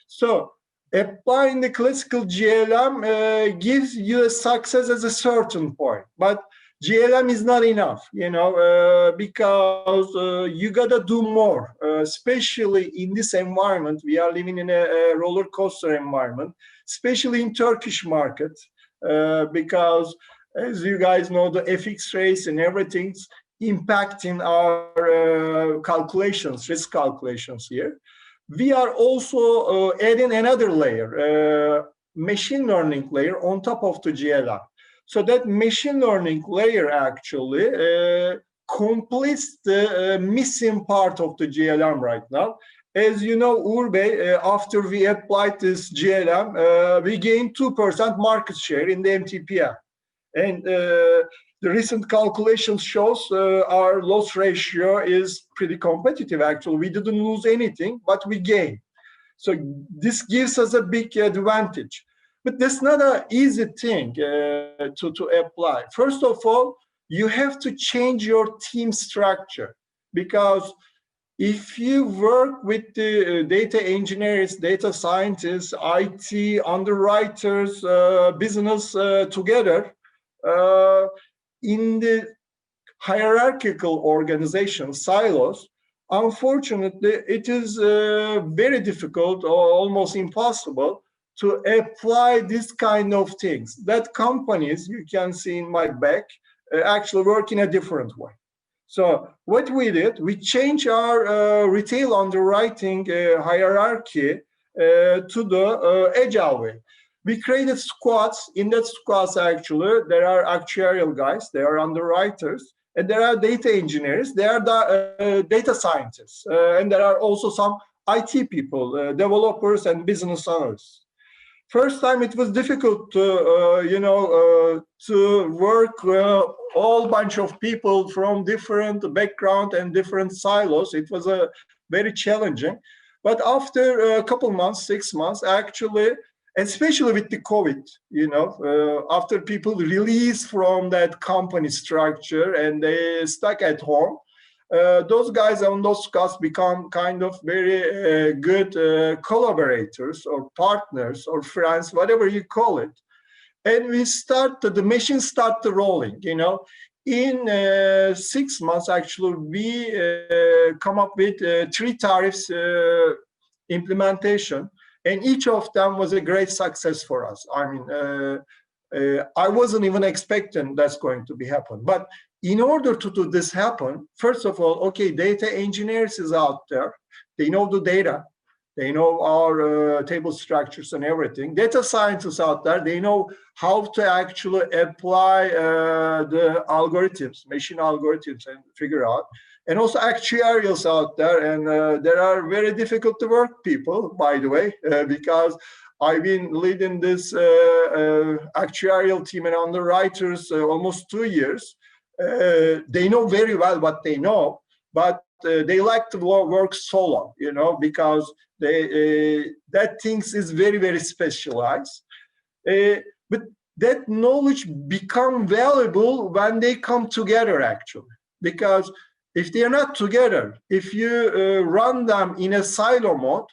So applying the classical GLM gives you a success at a certain point, but GLM is not enough, you know, because you gotta do more, especially in this environment. We are living in a roller coaster environment, especially in Turkish market, because as you guys know, the FX rates and everything's impacting our calculations, risk calculations here. We are also adding another layer, machine learning layer on top of the GLM. So that machine learning layer actually completes the missing part of the GLM right now. as you know, Uğur Bey, after we applied this GLM, we gained 2% market share in the MTPL. And the recent calculation shows our loss ratio is pretty competitive, actually. We didn't lose anything, but we gained. So this gives us a big advantage. But that's not an easy thing to apply. First of all, you have to change your team structure, because if you work with the data engineers, data scientists, IT, underwriters, business together, in the hierarchical organization silos, unfortunately, it is very difficult or almost impossible to apply this kind of things. That companies, you can see in my back, actually work in a different way. So what we did, we changed our retail underwriting hierarchy to the Agile way. We created squads. In that squads, actually, there are actuarial guys, there are underwriters, and there are data engineers, there are the, data scientists, and there are also some IT people, developers and business owners. First time it was difficult to, to work all bunch of people from different background and different silos. It was very challenging. But after a couple months, 6 months, actually, especially with the COVID, after people release from that company structure and they stuck at home, those guys on those squads become kind of very good collaborators or partners or friends, whatever you call it. And we the machine started rolling, In 6 months, actually, we come up with 3 tariffs implementation, and each of them was a great success for us. I mean, I wasn't even expecting that's going to be happen. But in order to do this happen, first of all, okay, data engineers is out there. They know the data. They know our table structures and everything. Data scientists out there, they know how to actually apply the algorithms, machine algorithms, and figure out. And also actuarials out there, and there are very difficult to work people, by the way, because I've been leading this actuarial team and underwriters almost 2 years. They know very well what they know, but they like to work solo, because that things is very, very specialized. But that knowledge become valuable when they come together, actually, because if they are not together, if you run them in a silo mode,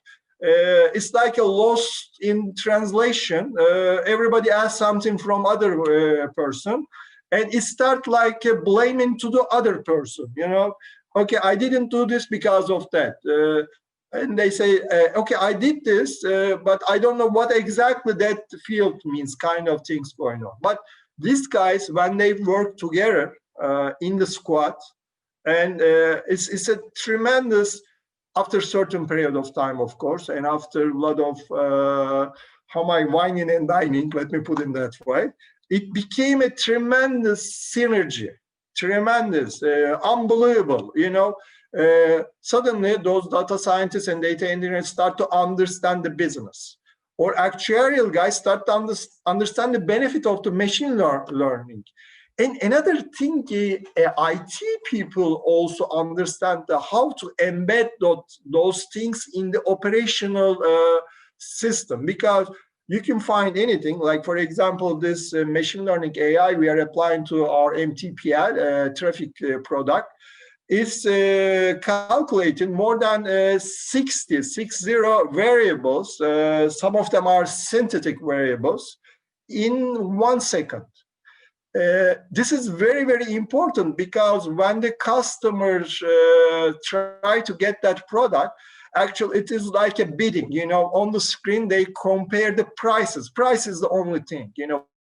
it's like a lost in translation. Everybody asks something from other person, and it starts like blaming to the other person, Okay, I didn't do this because of that. And they say, okay, I did this, but I don't know what exactly that field means, kind of things going on. But these guys, when they work together in the squad, and it's a tremendous, after a certain period of time, of course, and after a lot of how am I whining and dining, let me put it that way, it became a tremendous synergy, tremendous, unbelievable, suddenly those data scientists and data engineers start to understand the business, or actuarial guys start to understand the benefit of the machine learning. And another thing, IT people also understand how to embed those things in the operational system, because you can find anything, like, for example, this machine learning AI we are applying to our MTPL traffic product is calculating more than 60 variables. Some of them are synthetic variables in 1 second. This is very, very important, because when the customers try to get that product, actually it is like a bidding, on the screen they compare the prices. Price is the only thing,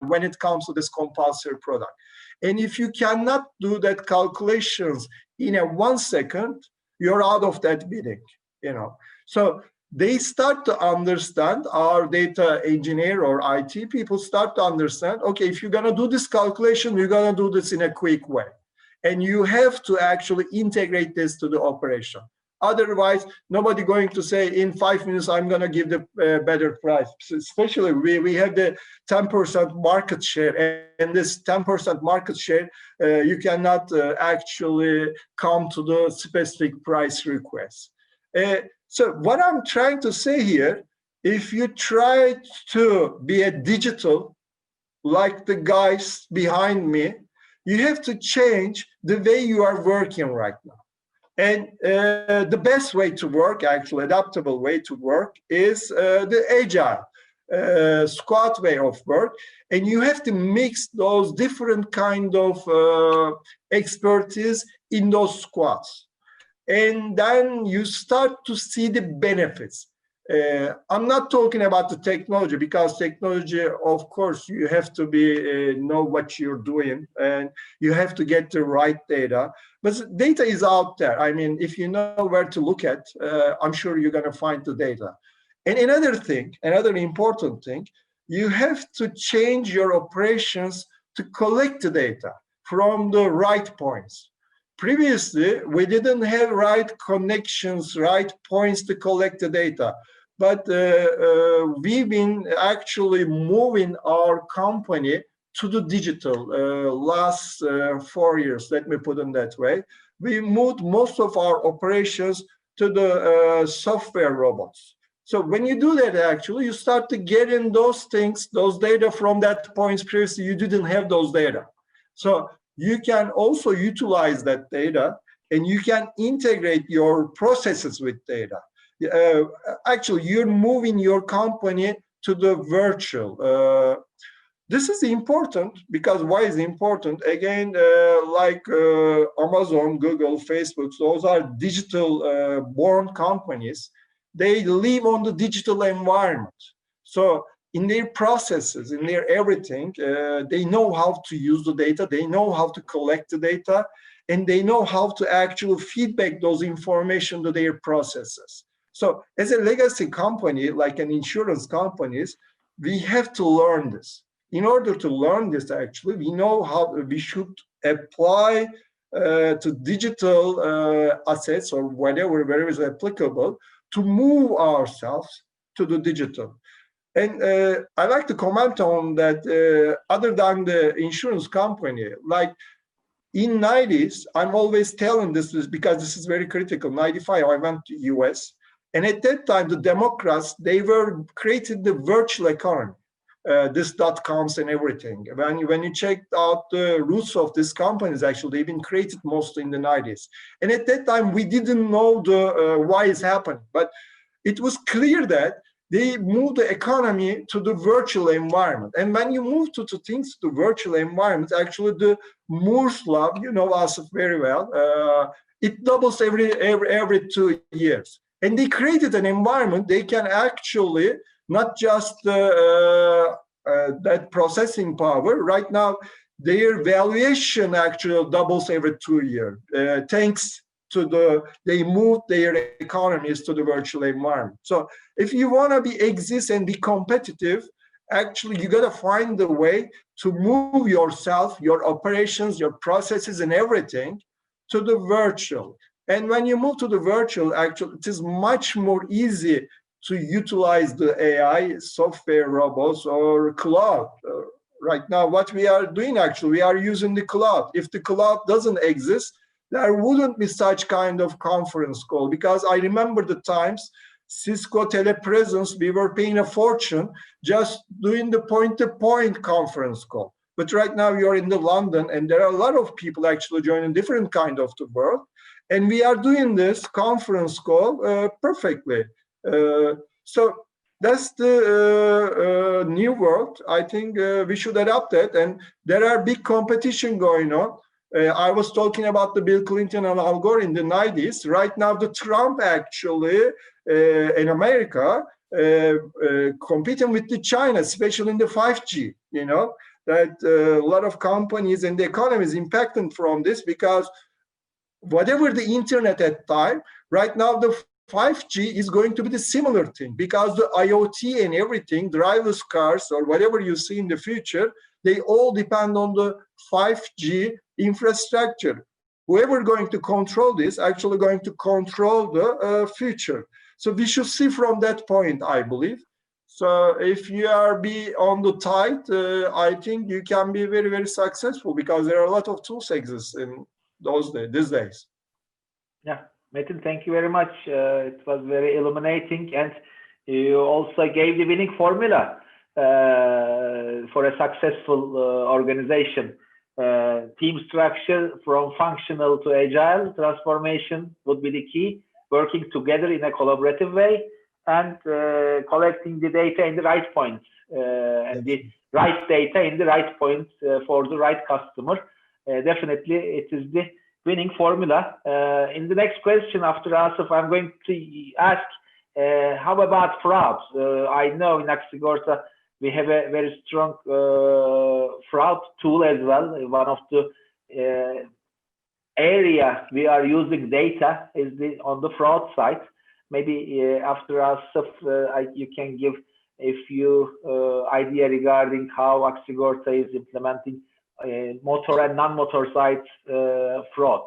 when it comes to this compulsory product. And if you cannot do that calculations in a 1 second, you're out of that bidding, So they start to understand, our data engineer or IT people start to understand, okay, if you're going to do this calculation, you're going to do this in a quick way. And you have to actually integrate this to the operation. Otherwise, nobody going to say in 5 minutes, I'm going to give the better price. Especially we have the 10% market share, and this 10% market share, you cannot actually come to the specific price request. So what I'm trying to say here, if you try to be a digital, like the guys behind me, you have to change the way you are working right now. And the best way to work, actually, adaptable way to work is the agile squad way of work. And you have to mix those different kind of expertise in those squads. And then you start to see the benefits. I'm not talking about the technology, because technology, of course, you have to be know what you're doing, and you have to get the right data. But data is out there. I mean, if you know where to look at, I'm sure you're going to find the data. And another thing, another important thing, you have to change your operations to collect the data from the right points. Previously, we didn't have right connections, right points to collect the data. But we've been actually moving our company to the digital last 4 years, let me put it that way. We moved most of our operations to the software robots. So when you do that, actually, you start to get in those things, those data from that points previously, you didn't have those data. So you can also utilize that data, and you can integrate your processes with data. Actually, you're moving your company to the virtual. This is important because why is it important? Again, like Amazon, Google, Facebook, those are digital born companies. They live on the digital environment. So in their processes, in their everything, they know how to use the data, they know how to collect the data, and they know how to actually feedback those information to their processes. So as a legacy company, like an insurance companies, we have to learn this. In order to learn this, actually, we know how we should apply to digital assets or wherever is applicable to move ourselves to the digital. And I like to comment on that other than the insurance company, like in 90s, I'm always telling this because this is very critical. 95, I went to US. And at that time, the Democrats, they were created the virtual economy, this .coms and everything. When you checked out the roots of these companies, actually, they've been created mostly in the 90s. And at that time, we didn't know why it's happening. But it was clear that they moved the economy to the virtual environment. And when you move to things to virtual environment, actually the Moore's law, you know Asif very well, it doubles every 2 years. And they created an environment they can actually not just that processing power. Right now, their valuation actually doubles every 2 years, thanks to they moved their economies to the virtual environment. So if you want to exist and be competitive, actually you got to find the way to move yourself, your operations, your processes and everything to the virtual. And when you move to the virtual, actually it is much more easy to utilize the AI, software robots or cloud. Right now, what we are doing actually, we are using the cloud. If the cloud doesn't exist, there wouldn't be such kind of conference call, because I remember the times Cisco telepresence, we were paying a fortune just doing the point-to-point conference call. But right now you're in the London and there are a lot of people actually joining different kind of the world. And we are doing this conference call perfectly. So that's the new world. I think we should adapt it. And there are big competition going on. I was talking about the Bill Clinton and Al Gore in the 90s. Right now, the Trump actually in America competing with the China, especially in the 5G, you know, that a lot of companies and the economy is impacted from this, because whatever the internet at time, right now the 5G is going to be the similar thing, because the IoT and everything, driverless cars or whatever you see in the future, they all depend on the 5G infrastructure. whoever going to control this actually going to control the future. So we should see from that point, I believe. So if you are be on the tide, I think you can be very, very successful because there are a lot of tools exist in these days. Yeah, Metin, thank you very much. It was very illuminating, and you also gave the winning formula for a successful organization. Team structure from functional to agile transformation would be the key, working together in a collaborative way, and collecting the data in the right points, and the right data in the right points for the right customer. Definitely, it is the winning formula. In the next question after Asif, I'm going to ask, how about fraud? I know in Aksigorta we have a very strong fraud tool as well. One of the area we are using data is on the fraud side. Maybe after Asif, you can give a few idea regarding how Aksigorta is implementing motor and non-motor sites fraud.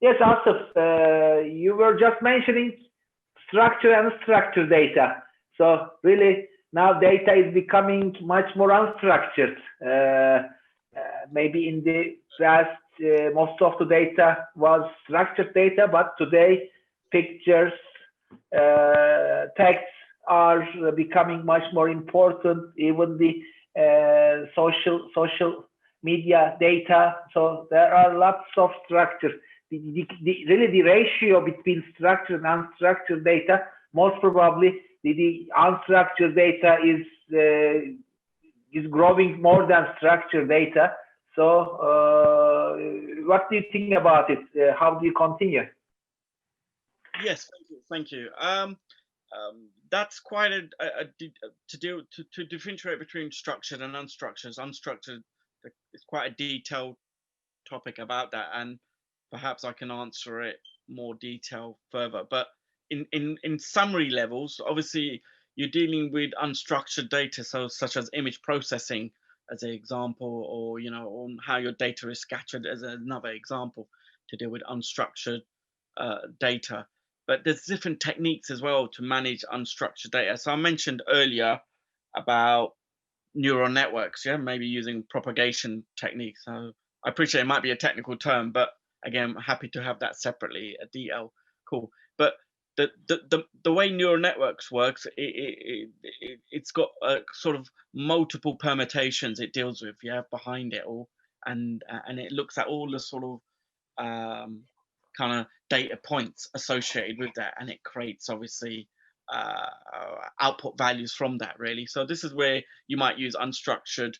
Yes, Asif, you were just mentioning structured and unstructured data. So really now data is becoming much more unstructured. Maybe in the past, most of the data was structured data, but today pictures, texts are becoming much more important, even the social media data. So there are lots of structure. Really the ratio between structured and unstructured data, most probably the unstructured data is growing more than structured data. So what do you think about it? How do you continue? Yes, thank you. That's quite to differentiate between structured and unstructured. Unstructured is quite a detailed topic about that, and perhaps I can answer it more detail further. But in summary levels, obviously you're dealing with unstructured data, so such as image processing as an example, or on how your data is scattered as another example to deal with unstructured data. But there's different techniques as well to manage unstructured data. So I mentioned earlier about neural networks, maybe using propagation techniques. So I appreciate it might be a technical term, but again, I'm happy to have that separately, a DL. Cool. But the way neural networks works, it's got sort of multiple permutations it deals with, behind it all, and it looks at all the sort of kind of data points associated with that, and it creates obviously output values from that, really. So this is where you might use unstructured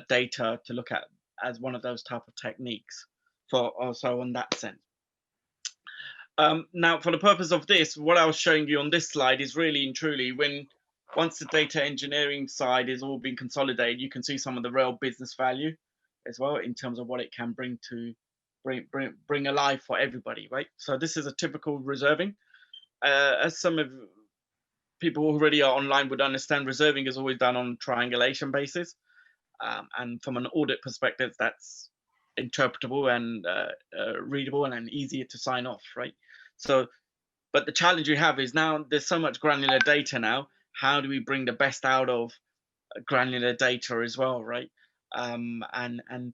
data to look at as one of those type of techniques for also in that sense. Now, for the purpose of this, what I was showing you on this slide is really and truly once the data engineering side is all being consolidated, you can see some of the real business value as well in terms of what it can bring alive for everybody, right? So this is a typical reserving. As some of people who already are online would understand, reserving is always done on triangulation basis, and from an audit perspective, that's interpretable and readable and easier to sign off, right? So, but the challenge you have is now there's so much granular data now. How do we bring the best out of granular data as well, right? And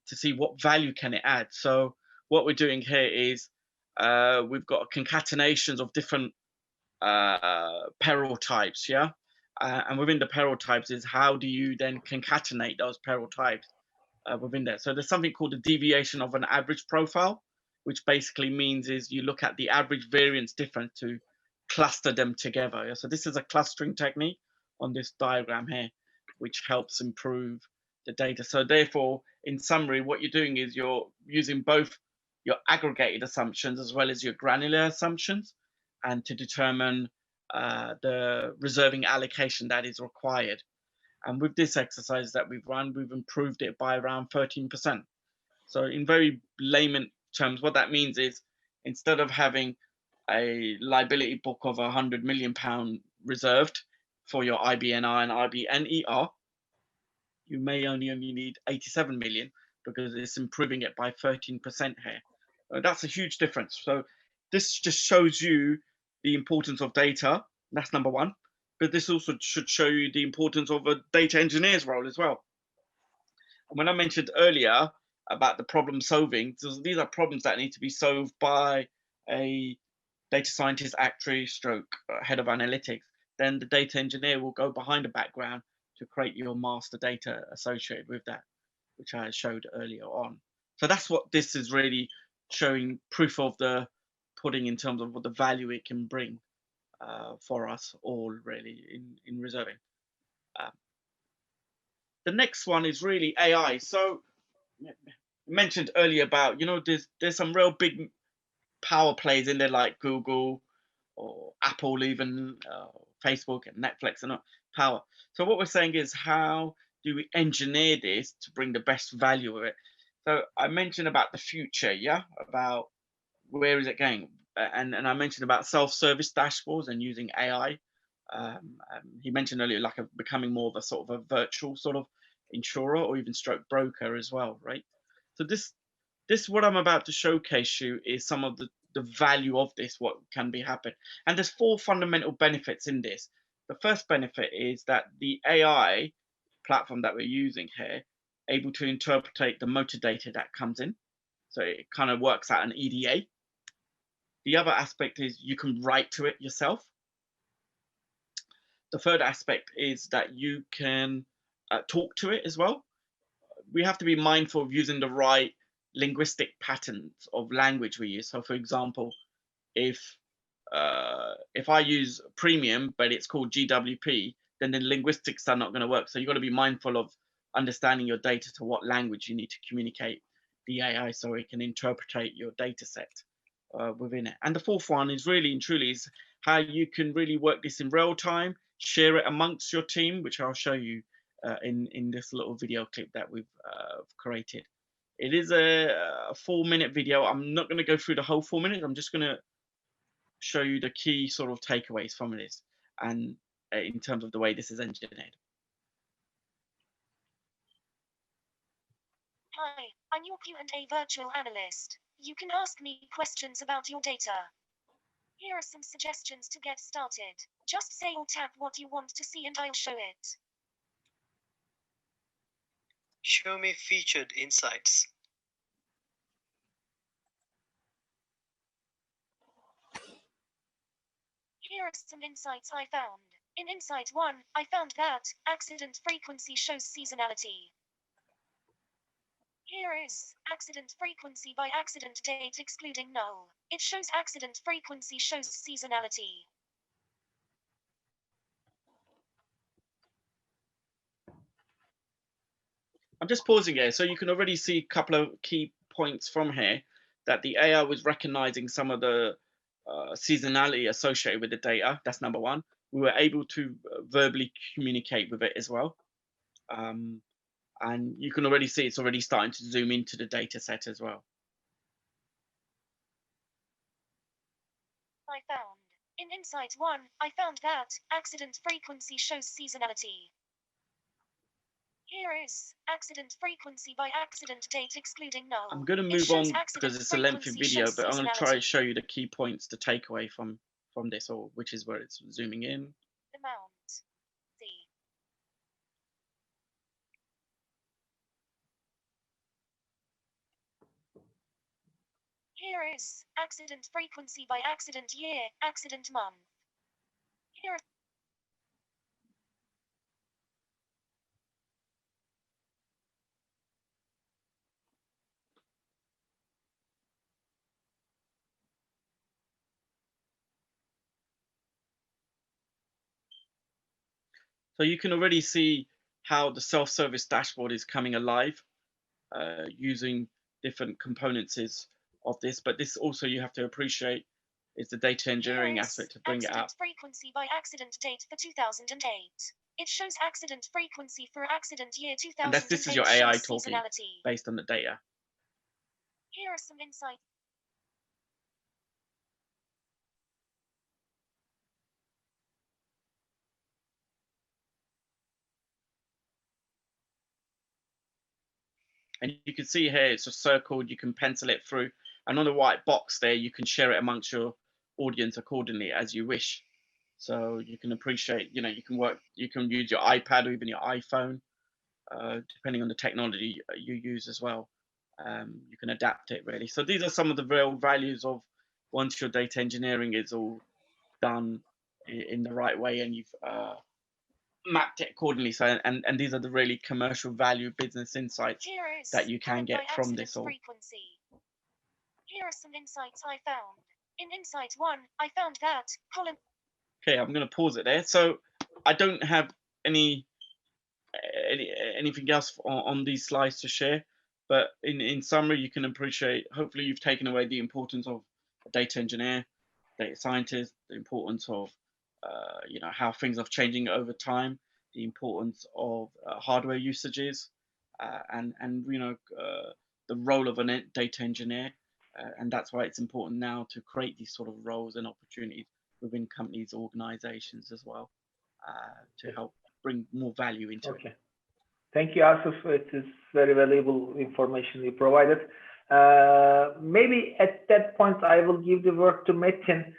to see what value can it add. So what we're doing here is we've got concatenations of different peril types, and within the peril types is how do you then concatenate those peril types within there. So there's something called a deviation of an average profile, which basically means is you look at the average variance difference to cluster them together. So this is a clustering technique on this diagram here, which helps improve the data. So therefore, in summary, what you're doing is you're using both your aggregated assumptions as well as your granular assumptions, and to determine the reserving allocation that is required. And with this exercise that we've run, we've improved it by around 13%. So in very layman terms, what that means is instead of having a liability book of £100 million reserved for your IBNR and IBNER, you may only need 87 million because it's improving it by 13% here. That's a huge difference. So this just shows you the importance of data. That's number one. But this also should show you the importance of a data engineer's role as well. And when I mentioned earlier about the problem solving, these are problems that need to be solved by a data scientist, actuary, stroke, head of analytics. Then the data engineer will go behind the background to create your master data associated with that, which I showed earlier on. So that's what this is really showing, proof of the pudding in terms of what the value it can bring for us all, really, in reserving. The next one is really AI. So I mentioned earlier about, there's some real big power plays in there like Google or Apple, even Facebook and Netflix and power. So what we're saying is, how do we engineer this to bring the best value of it? So I mentioned about the future, about where is it going? And I mentioned about self-service dashboards and using AI. He mentioned earlier, like becoming more of a sort of a virtual sort of insurer or even stroke broker as well, right? So this what I'm about to showcase you is some of the value of this, what can be happen. And there's 4 fundamental benefits in this. The first benefit is that the AI platform that we're using here able to interpret the motor data that comes in. So it kind of works out an EDA. The other aspect is you can write to it yourself. The third aspect is that you can talk to it as well. We have to be mindful of using the right linguistic patterns of language we use. So for example, if I use premium, but it's called GWP, then the linguistics are not going to work. So you've got to be mindful of understanding your data to what language you need to communicate the AI so it can interpret your data set within it. And the fourth one is really and truly is how you can really work this in real time, share it amongst your team, which I'll show you in this little video clip that we've created. It is a 4-minute video. I'm not going to go through the whole 4 minutes. I'm just going to show you the key sort of takeaways from this and in terms of the way this is engineered. Hi, I'm your Q&A virtual analyst. You can ask me questions about your data. Here are some suggestions to get started. Just say or tap what you want to see and I'll show it. Show me featured insights. Here are some insights I found. In Insight 1, I found that accident frequency shows seasonality. Here is accident frequency by accident date excluding null. It shows accident frequency shows seasonality. I'm just pausing here so you can already see a couple of key points from here that the AI was recognizing some of the seasonality associated with the data. That's number one. We were able to verbally communicate with it as well. And you can already see it's already starting to zoom into the data set as well. I found. In Insight 1, I found that accident frequency shows seasonality. Here is accident frequency by accident date excluding null. I'm going to move on because it's a lengthy video, but I'm going to try to show you the key points to take away from this, or which is where it's zooming in. Amount. C. Here is accident frequency by accident year, accident month. Here. So you can already see how the self-service dashboard is coming alive using different components of this. But this also you have to appreciate is the data engineering aspect to bring it up. Accident frequency by accident date for 2008. It shows accident frequency for accident year 2008. And this is your AI talking based on the data. Here are some insights. And you can see here it's just circled, you can pencil it through. and on the white box there, you can share it amongst your audience accordingly as you wish. So you can appreciate, you can use your iPad or even your iPhone, depending on the technology you use as well. You can adapt it really. So these are some of the real values of once your data engineering is all done in the right way and you've mapped it accordingly. So and these are the really commercial value business insights that you can get from this all. Here are some insights I found. In Insight 1, I found that column. Okay, I'm going to pause it there. So I don't have anything else on these slides to share, but in summary, you can appreciate, hopefully you've taken away the importance of a data engineer, data scientist, the importance of how things are changing over time, the importance of hardware usages, and the role of a data engineer, and that's why it's important now to create these sort of roles and opportunities within companies, organizations as well, to help bring more value into it. Thank you, Asif. It is very valuable information you provided. Maybe at that point, I will give the word to Metin.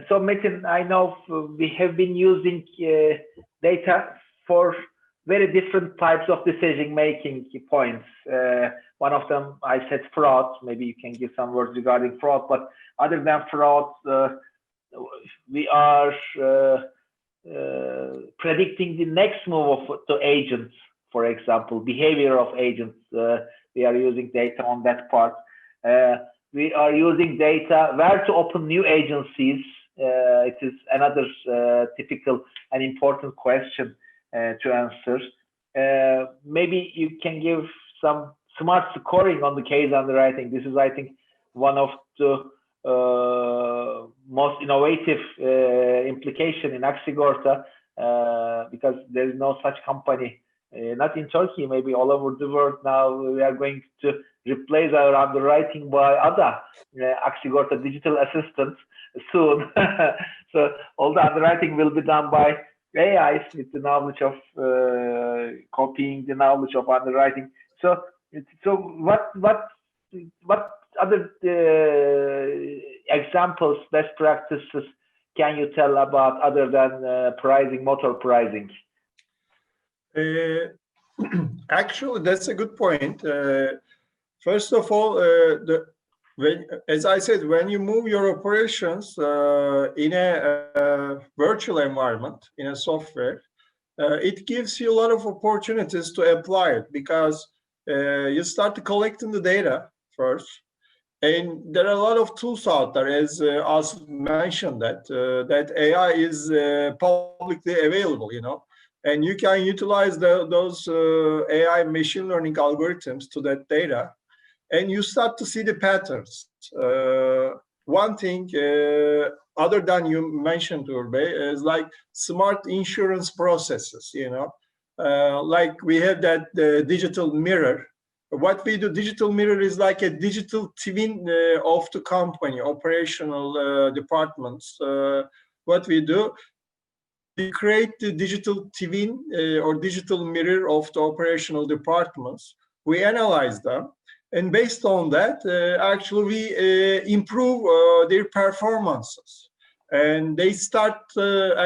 So Metin, I know we have been using data for very different types of decision-making points. One of them, I said fraud. Maybe you can give some words regarding fraud, but other than fraud, we are predicting the next move of the agents, for example, behavior of agents. We are using data on that part. We are using data where to open new agencies. It is another typical and important question to answer. Maybe you can give some smart scoring on the case underwriting. This is, I think, one of the most innovative implication in Aksigorta, because there is no such company, not in Turkey, maybe all over the world. Now we are going to replace our underwriting by other Aksigorta digital assistants soon. So all the underwriting will be done by AI with the knowledge of copying the knowledge of underwriting. So what other examples, best practices can you tell about other than pricing, motor pricing? Actually, that's a good point. First of all, as I said, when you move your operations in a virtual environment, in a software, it gives you a lot of opportunities to apply it, because you start collecting the data first. And there are a lot of tools out there, as Asif mentioned, that AI is publicly available, and you can utilize those AI machine learning algorithms to that data, and you start to see the patterns. One thing, other than you mentioned, Uğur, is like smart insurance processes, like we have that digital mirror. What we do, digital mirror is like a digital twin of the company, operational departments. What we do, we create the digital twin or digital mirror of the operational departments. We analyze them, and based on that, actually we improve their performances. And they start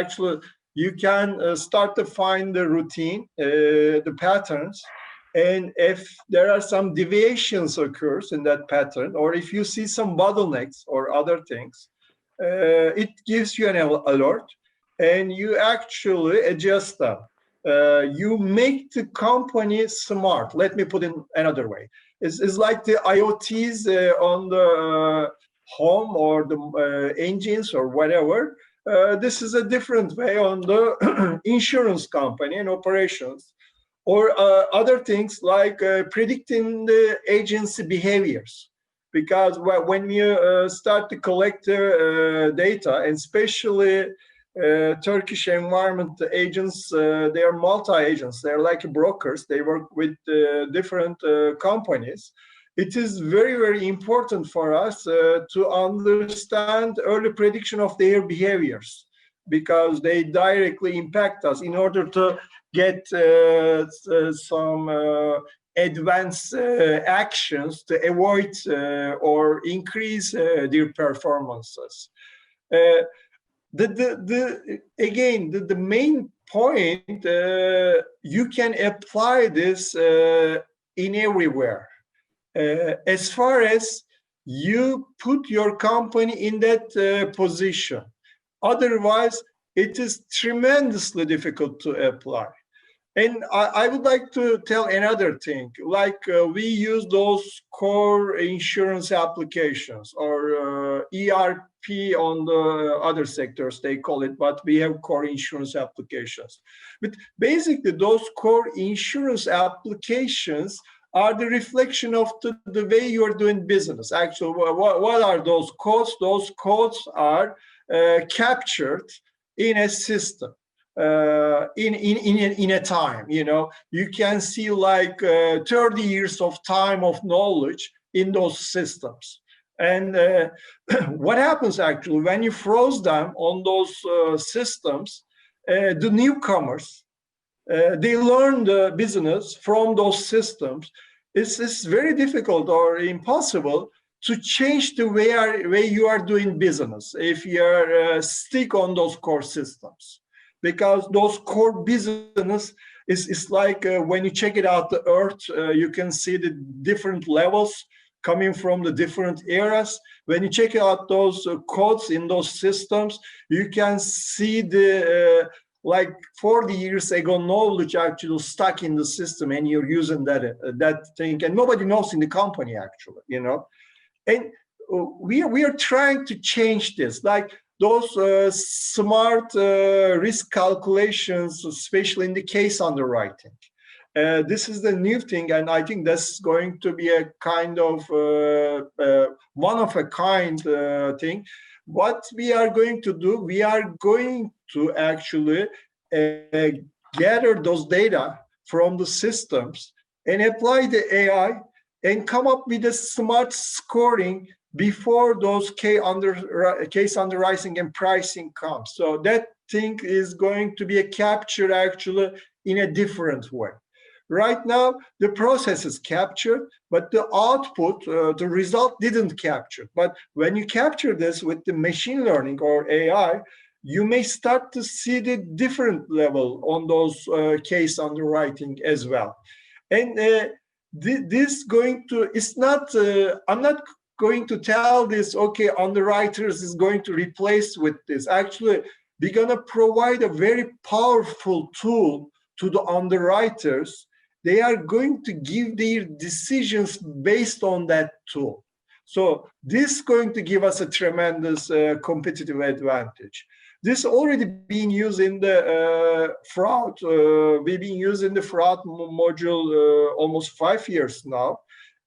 actually, you can start to find the routine, the patterns. And if there are some deviations occurs in that pattern, or if you see some bottlenecks or other things, it gives you an alert, and you actually adjust them. You make the company smart. Let me put it another way. It's like the IoTs on the home or the engines or whatever. This is a different way on the insurance company and operations. Or other things like predicting the agency behaviors. Because when you start to collect data, and especially Turkish environment agents, they are multi-agents. They're like brokers. They work with different companies. It is very, very important for us to understand early prediction of their behaviors, because they directly impact us in order to get some advanced actions to avoid or increase their performances. Again, the main point, you can apply this in everywhere. As far as you put your company in that position. Otherwise, it is tremendously difficult to apply. And I would like to tell another thing, like we use those core insurance applications or ERP on the other sectors, they call it, but we have core insurance applications. But basically those core insurance applications are the reflection of the way you are doing business. Actually, what are those codes? Those codes are captured in a system. In a time, you know, you can see like 30 years of time of knowledge in those systems. And what happens actually when you froze them on those systems, the newcomers, they learn the business from those systems. It's very difficult or impossible to change the way you are doing business if you are stick on those core systems. Because those core business is like when you check it out the earth, you can see the different levels coming from the different eras. When you check out those codes in those systems, you can see the like 40 years ago knowledge actually stuck in the system, and you're using that thing, and nobody knows in the company actually, you know. And we are trying to change this, like those smart risk calculations, especially in the case underwriting. This is the new thing, and I think that's going to be a kind of one of a kind thing. What we are going to do, we are going to actually gather those data from the systems and apply the AI and come up with a smart scoring before those case underwriting and pricing comes. So that thing is going to be a capture actually in a different way. Right now, the process is captured, but the output, the result didn't capture. But when you capture this with the machine learning or AI, you may start to see the different level on those case underwriting as well. And this going to, it's not, I'm not going to tell this, okay, underwriters is going to replace with this. Actually, we're going to provide a very powerful tool to the underwriters. They are going to give their decisions based on that tool. So this is going to give us a tremendous competitive advantage. This already being used in the fraud. We've been using the fraud module almost 5 years now.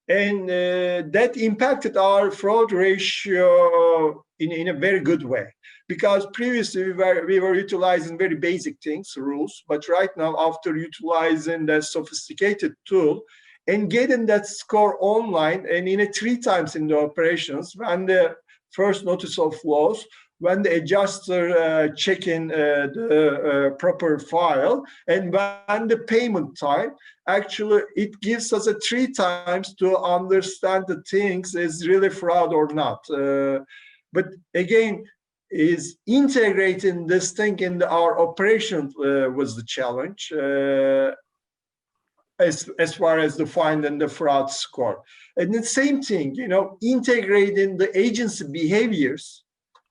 And that impacted our fraud ratio in a very good way. Because previously we were utilizing very basic things, rules, but right now after utilizing that sophisticated tool and getting that score online and in 3 times in the operations, when the first notice of loss, when the adjuster checking the proper file, and when the payment time, actually it gives us 3 times to understand the things is really fraud or not. But again, is integrating this thing in our operation was the challenge as far as the find and the fraud score. And the same thing, you know, integrating the agency behaviors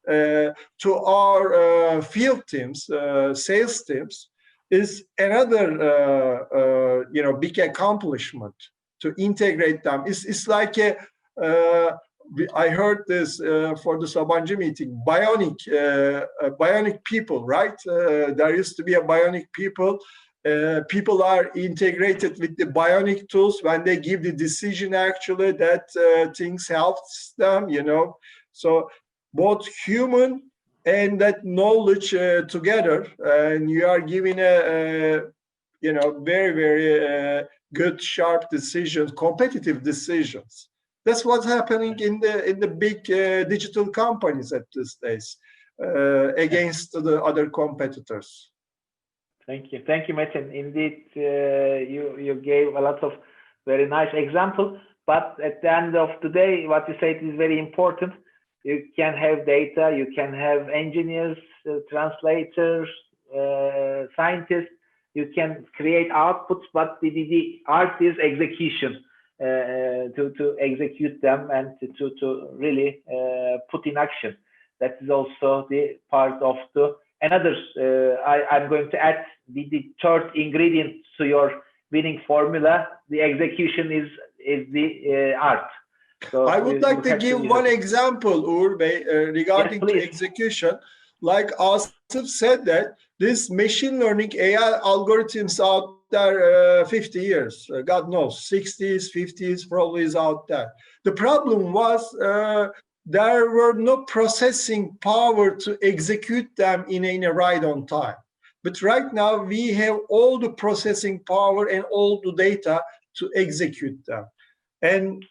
to our field teams, sales teams, is another you know, big accomplishment to integrate them. It's like a I heard this for the Sabancı meeting, bionic people, right? There used to be a bionic people. People are integrated with the bionic tools when they give the decision, actually, that things helps them, you know. So both human and that knowledge together, and you are giving a you know, very, very good, sharp decisions, competitive decisions. That's what's happening in the big digital companies at this stage against the other competitors. Thank you, Metin. Indeed, you gave a lot of very nice examples. But at the end of the day, what you said is very important. You can have data, you can have engineers, translators, scientists. You can create outputs, but the art is execution. To execute them and to really put in action. That is also the part of the another. I'm going to add the third ingredient to your winning formula. The execution is the art. So I would like to give one example, Uğur Bey, regarding yes, to execution. Like Asif said that this machine learning AI algorithms out there 50 years, God knows, 60s, 50s probably is out there. The problem was there were no processing power to execute them in a right on time. But right now we have all the processing power and all the data to execute them. And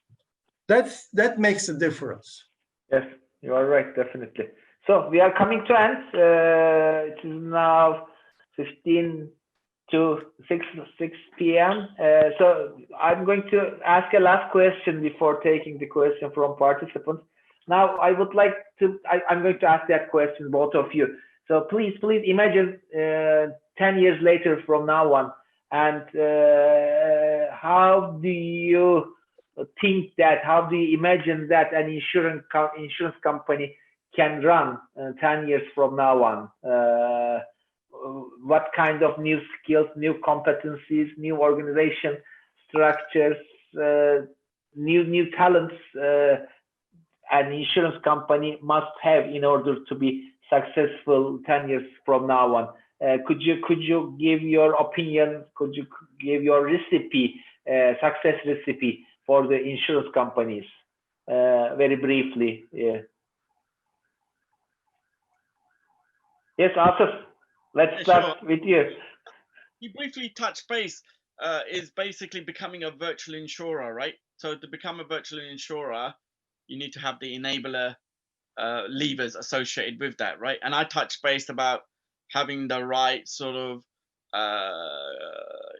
that makes a difference. Yes, you are right, definitely. So we are coming to end. It is now 15 to 6 p.m. So I'm going to ask a last question before taking the question from participants. Now I would like to, I'm going to ask that question, both of you. So please imagine 10 years later from now on, and how do you think that, how do you imagine that an insurance company can run 10 years from now on? What kind of new skills, new competencies, new organization structures, new talents an insurance company must have in order to be successful 10 years from now on? Could you give your opinion? Could you give your recipe, success recipe for the insurance companies, very briefly? Yeah. Yes, Asif, let's start with you. You briefly touched base, is basically becoming a virtual insurer, right? So to become a virtual insurer, you need to have the enabler levers associated with that, right? And I touched base about having the right sort of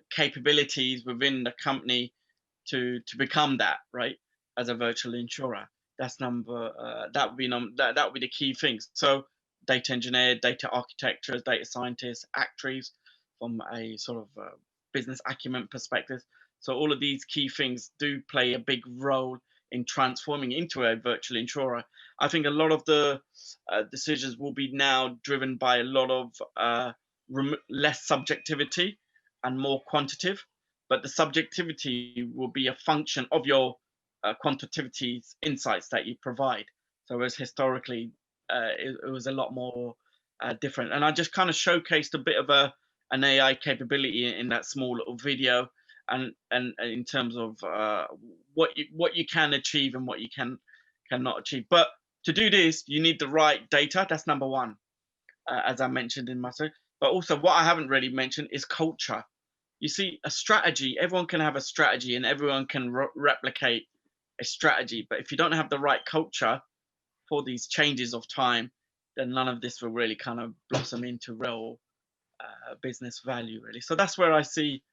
capabilities within the company to become that, right? As a virtual insurer, that's that would be the key things. So data engineer, data architecture, data scientists, actuaries, from a sort of business acumen perspective. So all of these key things do play a big role in transforming into a virtual insurer. I think a lot of the decisions will be now driven by a lot of less subjectivity and more quantitative, but the subjectivity will be a function of your quantitative insights that you provide. So whereas historically it was a lot more different. And I just kind of showcased a bit of an AI capability in that small little video, and in terms of what you can achieve and what you cannot achieve. But to do this, you need the right data. That's number one, as I mentioned in my story. But also what I haven't really mentioned is culture. You see, a strategy, everyone can have a strategy and everyone can replicate a strategy. But if you don't have the right culture for these changes of time, then none of this will really kind of blossom into real business value, really. So that's where I see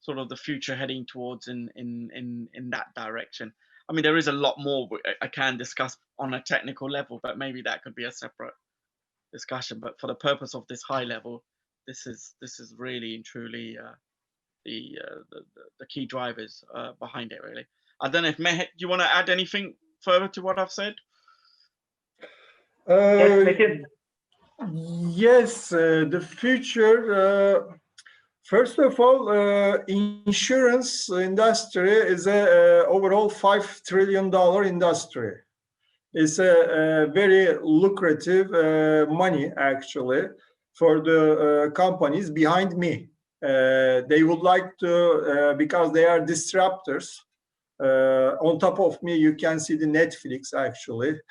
sort of the future heading towards in that direction. I mean, there is a lot more I can discuss on a technical level, but maybe that could be a separate discussion. But for the purpose of this high level, this is really and truly the key drivers behind it, really. I don't know if Mehmet, do you want to add anything further to what I've said? Yes, Metin. Yes, the future. First of all, insurance industry is a overall $5 trillion industry. It's a very lucrative money, actually, for the companies behind me. They would like to, because they are disruptors. On top of me, you can see the Netflix, actually.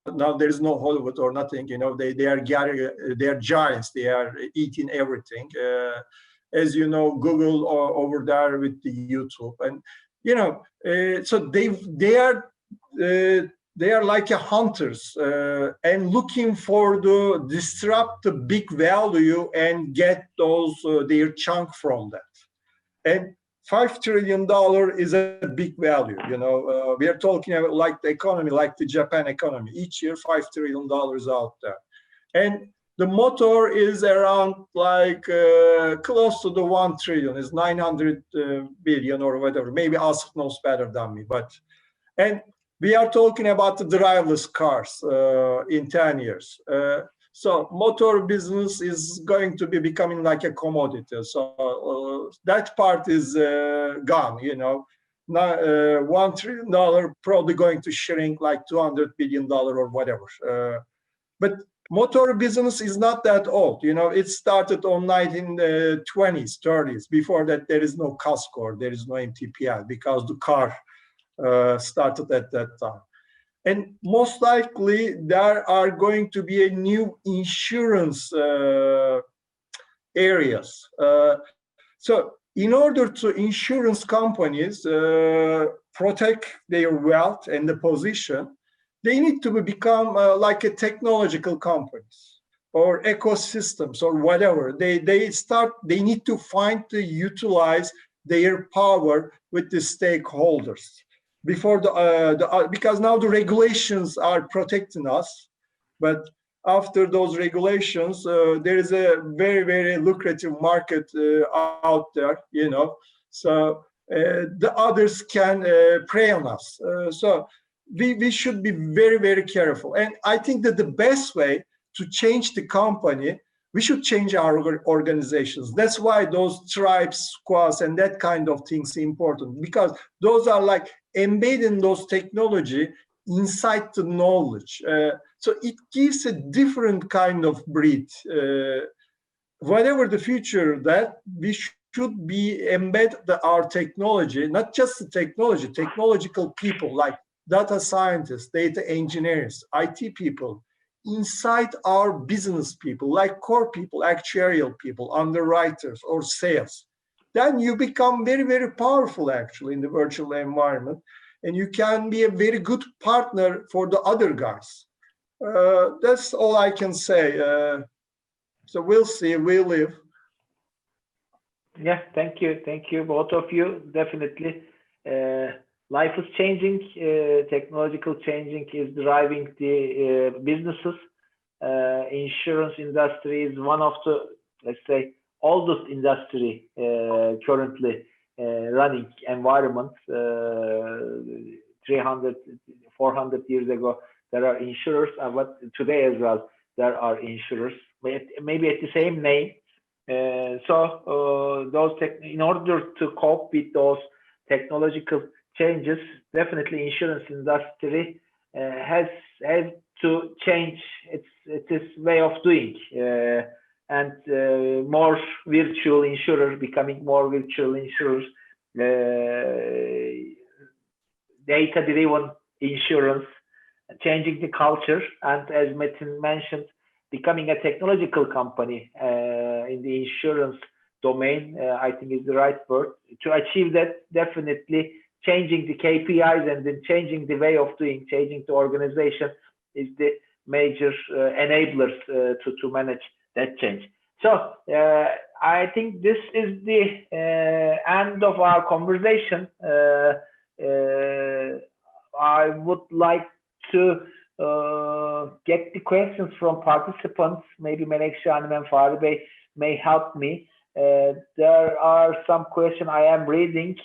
Now there is no Hollywood or nothing, you know. They are giants. They are eating everything. As you know, Google over there with the YouTube, and you know, so they are they are like a hunters and looking for the disrupt the big value and get those their chunk from that. And $5 trillion is a big value. You know, we are talking about like the economy, like the Japan economy. Each year, $5 trillion out there, and the motor is around like close to the 1 trillion, is 900 billion or whatever. Maybe Asif knows better than me, but and we are talking about the driverless cars in 10 years. So motor business is going to be becoming like a commodity. So that part is gone, you know. Now, $1 trillion probably going to shrink like $200 billion or whatever. But motor business is not that old, you know. It started on 1920s, 30s. Before that, there is no CASCO, there is no MTPL because the car started at that time. And most likely there are going to be a new insurance areas. So in order to insurance companies protect their wealth and the position, they need to become like a technological companies or ecosystems or whatever. They need to find to utilize their power with the stakeholders. Before because now the regulations are protecting us, but after those regulations, there is a very, very lucrative market out there, you know. So the others can prey on us. So we should be very, very careful. And I think that the best way to change the company, we should change our organizations. That's why those tribes, squads, and that kind of things are important, because those are like embedding those technology inside the knowledge. So it gives a different kind of breed. Whatever the future, that we should be embed our technology, not just the technology, technological people like data scientists, data engineers, IT people, inside our business people, like core people, actuarial people, underwriters, or sales. Then you become very, very powerful actually in the virtual environment, and you can be a very good partner for the other guys. That's all I can say. So we'll see, we'll live. Yeah, thank you, both of you. Definitely, life is changing, technological changing is driving the businesses. Insurance industry is one of the, let's say, oldest industry currently running environment. 300, 400 years ago, there are insurers, but today as well, there are insurers, maybe at the same name. So in order to cope with those technological changes, definitely insurance industry has to change its way of doing, and more virtual insurers, becoming more virtual insurers, data-driven insurance, changing the culture, and as Metin mentioned, becoming a technological company in the insurance domain, I think is the right word. To achieve that, definitely changing the KPIs and then changing the way of doing, changing the organization is the major enablers to manage that change. So I think this is the end of our conversation. I would like to get the questions from participants. Maybe Menekşe Hanım and Fahri Bey may help me. There are some questions I am reading,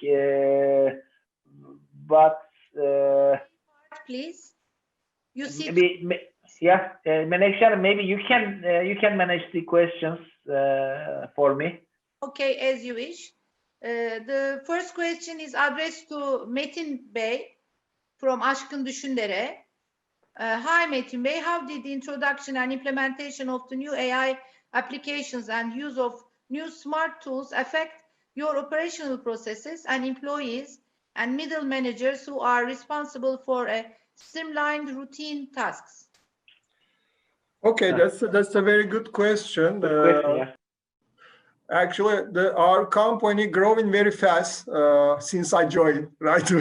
but please, you see. Maybe, yeah, Menekşe Hanım, maybe you can manage the questions for me. Okay, as you wish. The first question is addressed to Metin Bey from Aşkın Düşündere. Hi, Metin Bey. How did the introduction and implementation of the new AI applications and use of new smart tools affect your operational processes and employees and middle managers who are responsible for a streamlined routine tasks? Okay, that's a very good question. Yeah. Actually, our company growing very fast since I joined, right?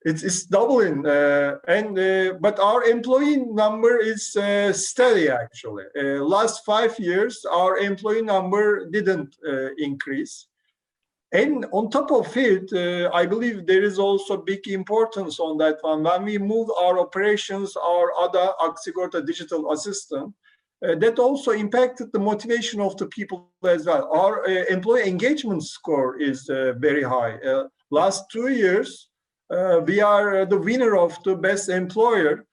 It's doubling, but our employee number is steady actually. Last 5 years, our employee number didn't increase. And on top of it, I believe there is also big importance on that one. When we move our operations, our other Aksigorta digital assistant, that also impacted the motivation of the people as well. Our employee engagement score is very high. Last 2 years, we are the winner of the best employer.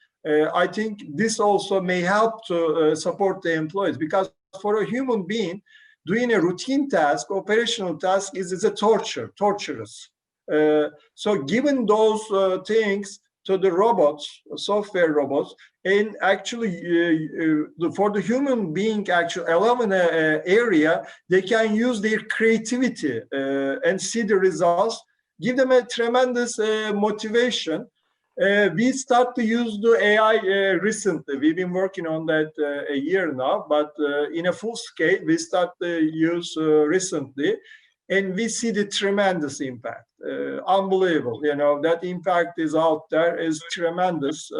I think this also may help to support the employees, because for a human being, doing a routine task, operational task is a torturous. So given those things to the robots, software robots, and actually for the human being actually alone in an area, they can use their creativity and see the results, give them a tremendous motivation. We start to use the AI recently. We've been working on that a year now, but in a full scale, we start to use recently, and we see the tremendous impact. Unbelievable, you know, that impact is out there, is tremendous.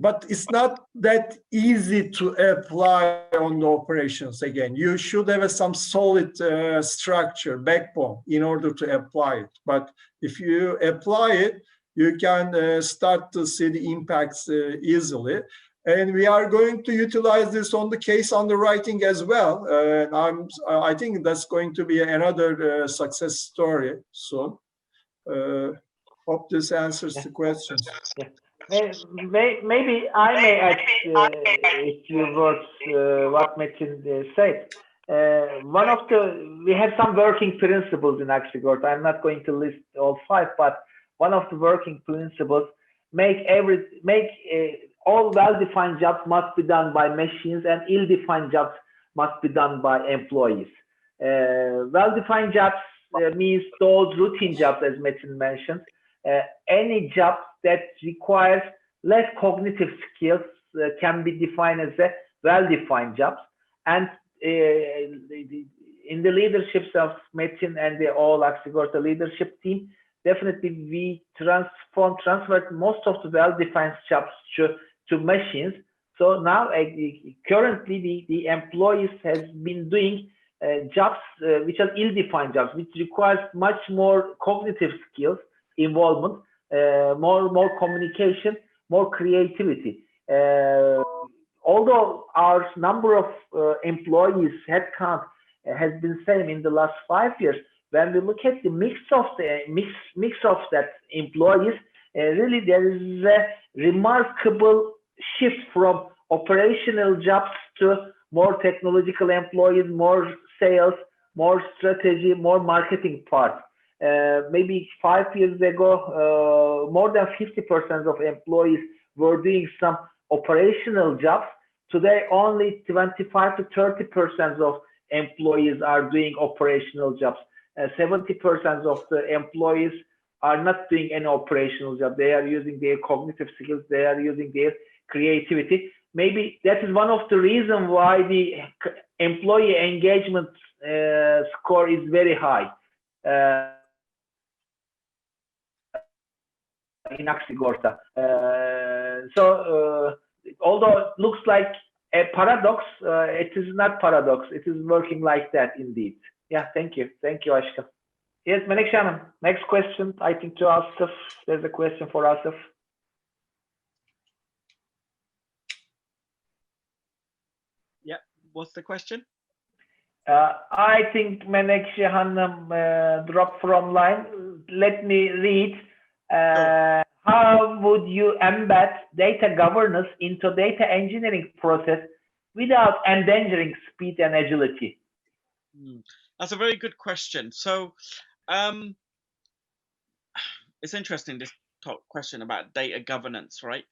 But it's not that easy to apply on the operations. Again, you should have some solid structure, backbone in order to apply it. But if you apply it, you can start to see the impacts easily. And we are going to utilize this on the case underwriting as well. I think that's going to be another success story soon. Hope this answers the questions. Yeah. Maybe I may add a few words what Metin said. We have some working principles in Aksigorta. I'm not going to list all 5, but one of the working principles all well-defined jobs must be done by machines, and ill-defined jobs must be done by employees. Well-defined jobs means those routine jobs, as Metin mentioned. Any job that requires less cognitive skills can be defined as a well-defined jobs. And in the leaderships of Metin and the all Aksigorta leadership team, definitely we transferred most of the well-defined jobs to machines. So now currently the employees has been doing jobs which are ill-defined jobs, which requires much more cognitive skills, involvement, more communication, more creativity. Although our number of employees headcount has been same in the last 5 years, when we look at the mix of that employees, really there is a remarkable shift from operational jobs to more technological employees, more sales, more strategy, more marketing part. Maybe 5 years ago, more than 50% of employees were doing some operational jobs. Today, only 25 to 30% of employees are doing operational jobs. 70% of the employees are not doing any operational job. They are using their cognitive skills. They are using their creativity. Maybe that is one of the reasons why the employee engagement score is very high in Aksigorta. Although it looks like a paradox, it is not paradox. It is working like that indeed. Yeah, thank you. Thank you, Aşkım. Yes, Menekşe Hanım. Next question, I think to Asif. There's a question for Asif. Yeah, what's the question? I think Menekşe Hanım dropped from line. Let me read. How would you embed data governance into data engineering process without endangering speed and agility? That's a very good question. So it's interesting, this question about data governance, right?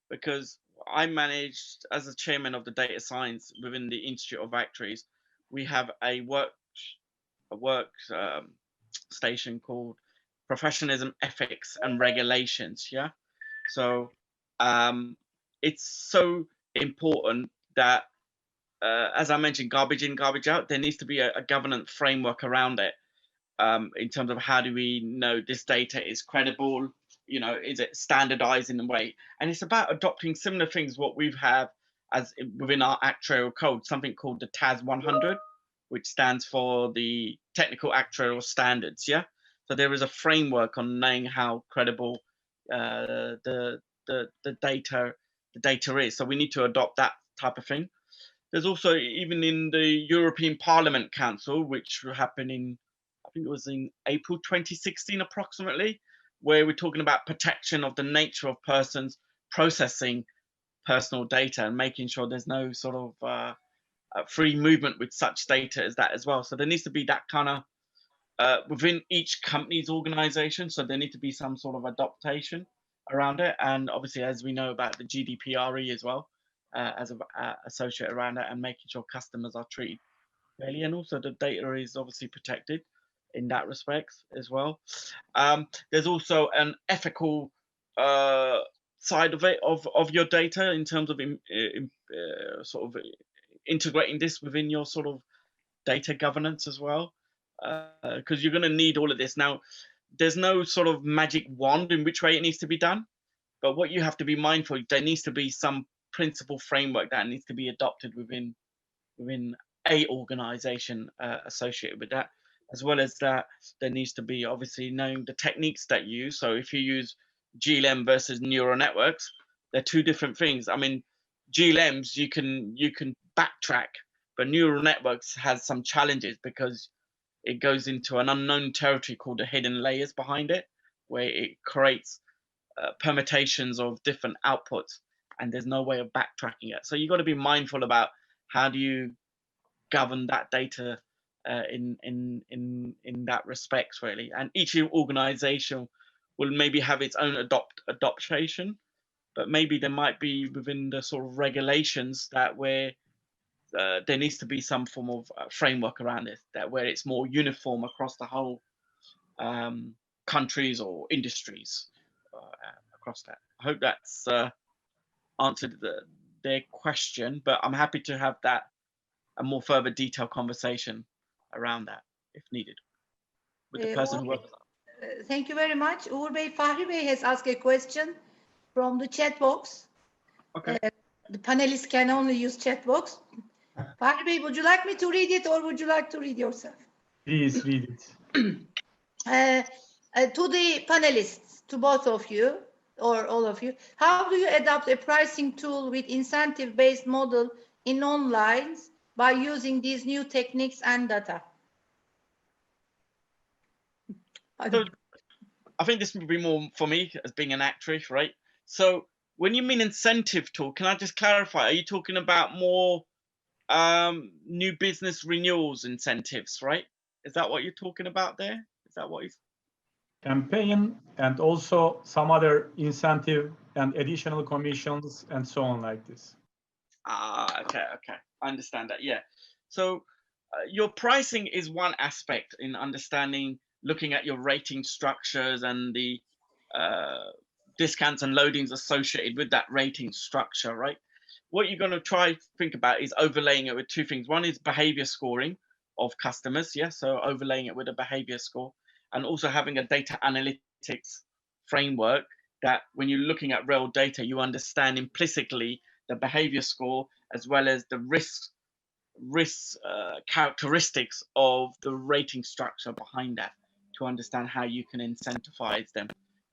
Because I managed, as the chairman of the data science within the Institute of Actuaries, we have a work station called Professionalism, Ethics and Regulations. Yeah. So it's so important that as I mentioned, garbage in, garbage out, there needs to be a governance framework around it. in terms of how do we know this data is credible, you know, is it standardized in a way? And it's about adopting similar things what we've had as within our actuarial code, something called the TAS 100, which stands for the Technical Actuarial Standards. Yeah, so there is a framework on knowing how credible the data is. So we need to adopt that type of thing. There's also, even in the European Parliament Council, which happened in, I think it was in April 2016 approximately, where we're talking about protection of the nature of persons processing personal data and making sure there's no sort of free movement with such data as that as well. So there needs to be that kind of within each company's organization. So there need to be some sort of adaptation around it. And obviously, as we know about the GDPR as well, as an associate around it, and making sure customers are treated fairly, and also the data is obviously protected in that respect as well. There's also an ethical side of it, of your data, in terms of sort of integrating this within your sort of data governance as well, because you're going to need all of this. Now, there's no sort of magic wand in which way it needs to be done, but what you have to be mindful, there needs to be some principle framework that needs to be adopted within a organization associated with that. As well as that, there needs to be obviously knowing the techniques that you use. So if you use GLM versus neural networks, they're two different things. I mean, GLMs you can backtrack, but neural networks has some challenges because it goes into an unknown territory called the hidden layers behind it, where it creates permutations of different outputs, and there's no way of backtracking it. So you've got to be mindful about how do you govern that data in that respect, really. And each organization will maybe have its own adaptation, but maybe there might be within the sort of regulations that where there needs to be some form of framework around it, that where it's more uniform across the whole countries or industries across that. I hope that's answered their question, but I'm happy to have that a more further detailed conversation around that if needed with the person who works. Thank you very much. Uğur Bey, Fahri Bey has asked a question from the chat box. Okay. The panelists can only use chat box. Fahri Bey, would you like me to read it, or would you like to read yourself? Please read it. To the panelists, to both of you or all of you, how do you adopt a pricing tool with incentive-based model in online by using these new techniques and data? So I think this would be more for me as being an actuary, right? So when you mean incentive tool, can I just clarify? Are you talking about more new business renewals incentives, right? Is that what you're talking about there? Is that what you... Campaign, and also some other incentive and additional commissions and so on like this. Okay. I understand that, yeah. So your pricing is one aspect in understanding, looking at your rating structures and the discounts and loadings associated with that rating structure, right? What you're going to try to think about is overlaying it with two things. One is behavior scoring of customers, yeah, so overlaying it with a behavior score, and also having a data analytics framework that when you're looking at real data, you understand implicitly the behavior score as well as the risk characteristics of the rating structure behind that, to understand how you can incentivize them.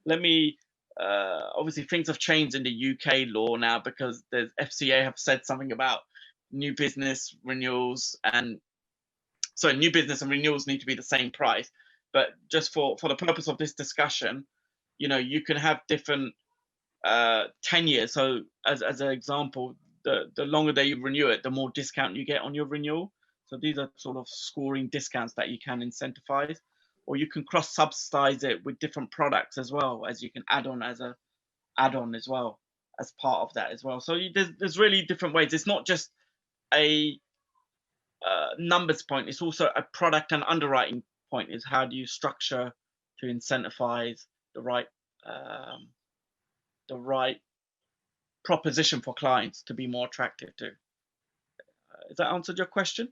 Let me, obviously things have changed in the UK law now, because the FCA have said something about new business renewals, and so new business and renewals need to be the same price. But just for the purpose of this discussion, you know, you can have different tenures. So as an example, the longer that you renew it, the more discount you get on your renewal. So these are sort of scoring discounts that you can incentivize, or you can cross subsidize it with different products as well, as you can add on as a add-on as well as part of that as well. So there's really different ways. It's not just a numbers point, it's also a product and underwriting point, is how do you structure to incentivize the right proposition for clients to be more attractive to. Has that answered your question?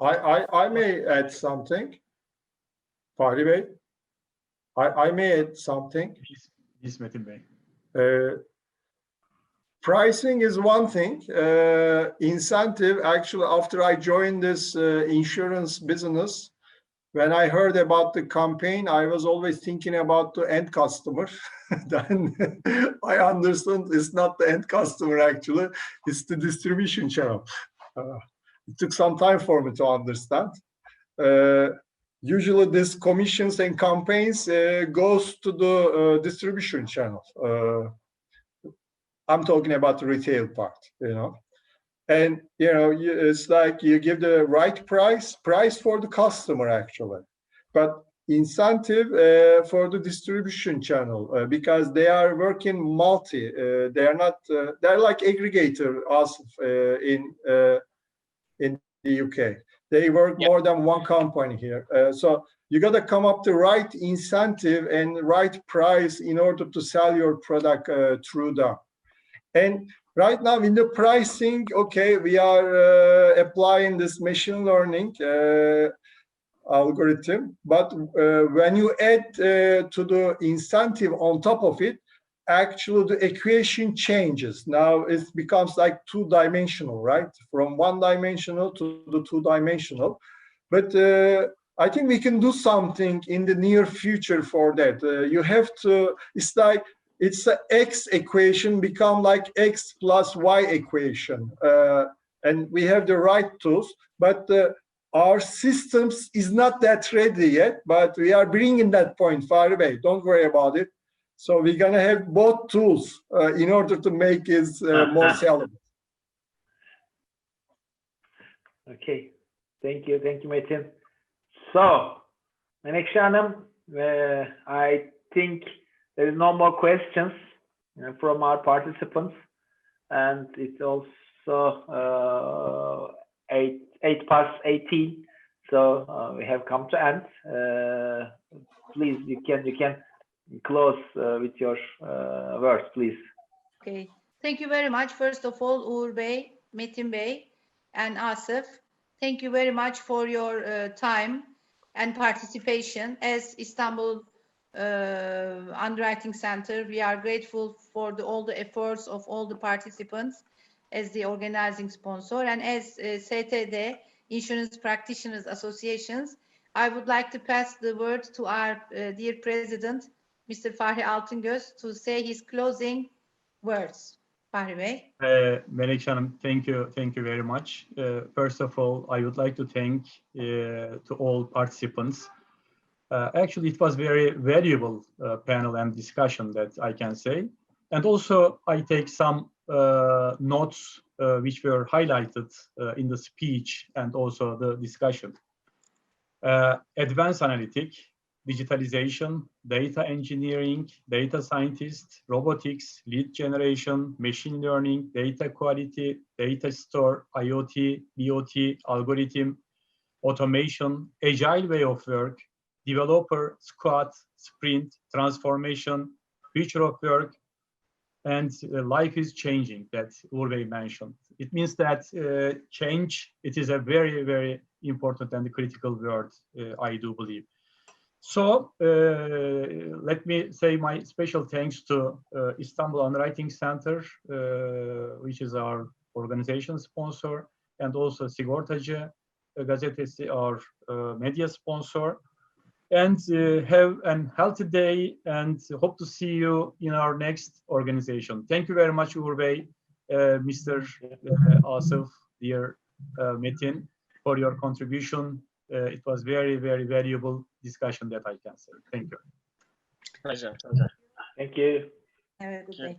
I may add something. Fahri Bey, I may add something. Yes, Metin Bey. Pricing is one thing. Incentive, actually, after I joined this insurance business, when I heard about the campaign, I was always thinking about the end customer. Then I understood it's not the end customer, actually. It's the distribution channel. It took some time for me to understand. Usually these commissions and campaigns goes to the distribution channel. I'm talking about the retail part, you know. And, you know, it's like you give the right price for the customer, actually. But incentive for the distribution channel, because they are working multi. They are not, they're like aggregator, Asif, in the UK. They work more than one company here. So you got to come up the right incentive and right price in order to sell your product through them. And right now in the pricing, okay, we are applying this machine learning algorithm. But when you add to the incentive on top of it, actually the equation changes. Now it becomes like two-dimensional, right? From one-dimensional to the two-dimensional. But I think we can do something in the near future for that. You have to, it's like, it's an X equation become like X plus Y equation. And we have the right tools, but our systems is not that ready yet, but we are bringing that point far away. Don't worry about it. So we're going to have both tools in order to make it more sellable. Okay, thank you, Metin. So, Menekşe Hanım, I think there is no more questions from our participants, and it's also 8:18, so we have come to end. Please, you can close with your words, please. Okay, thank you very much. First of all, Uğur Bey, Metin Bey, and Asif, thank you very much for your time and participation. As Istanbul Underwriting Center, we are grateful for all the efforts of all the participants as the organizing sponsor, and as STD, Insurance Practitioners Associations, I would like to pass the word to our dear President, Mr. Fahri Altıngöz, to say his closing words. Fahri Bey. Menekşe Hanım, thank you very much. First of all, I would like to thank to all participants. Actually, it was very valuable panel and discussion, that I can say. And also, I take some notes which were highlighted in the speech and also the discussion. Advanced analytic, digitalization, data engineering, data scientist, robotics, lead generation, machine learning, data quality, data store, IoT, BOT, algorithm, automation, agile way of work, developer, squad, sprint, transformation, future of work, and life is changing, that Uğur Bey mentioned. It means that change, it is a very, very important and critical word, I do believe. So let me say my special thanks to Istanbul Underwriting Center, which is our organization sponsor, and also Sigortacılık gazetesi, our media sponsor. And have a healthy day, and hope to see you in our next organization. Thank you very much, Uğur Bey, Mr. Asif, dear Metin, for your contribution. It was very, very valuable discussion, that I can say. Thank you. Pleasure. Thank you. Have a good day.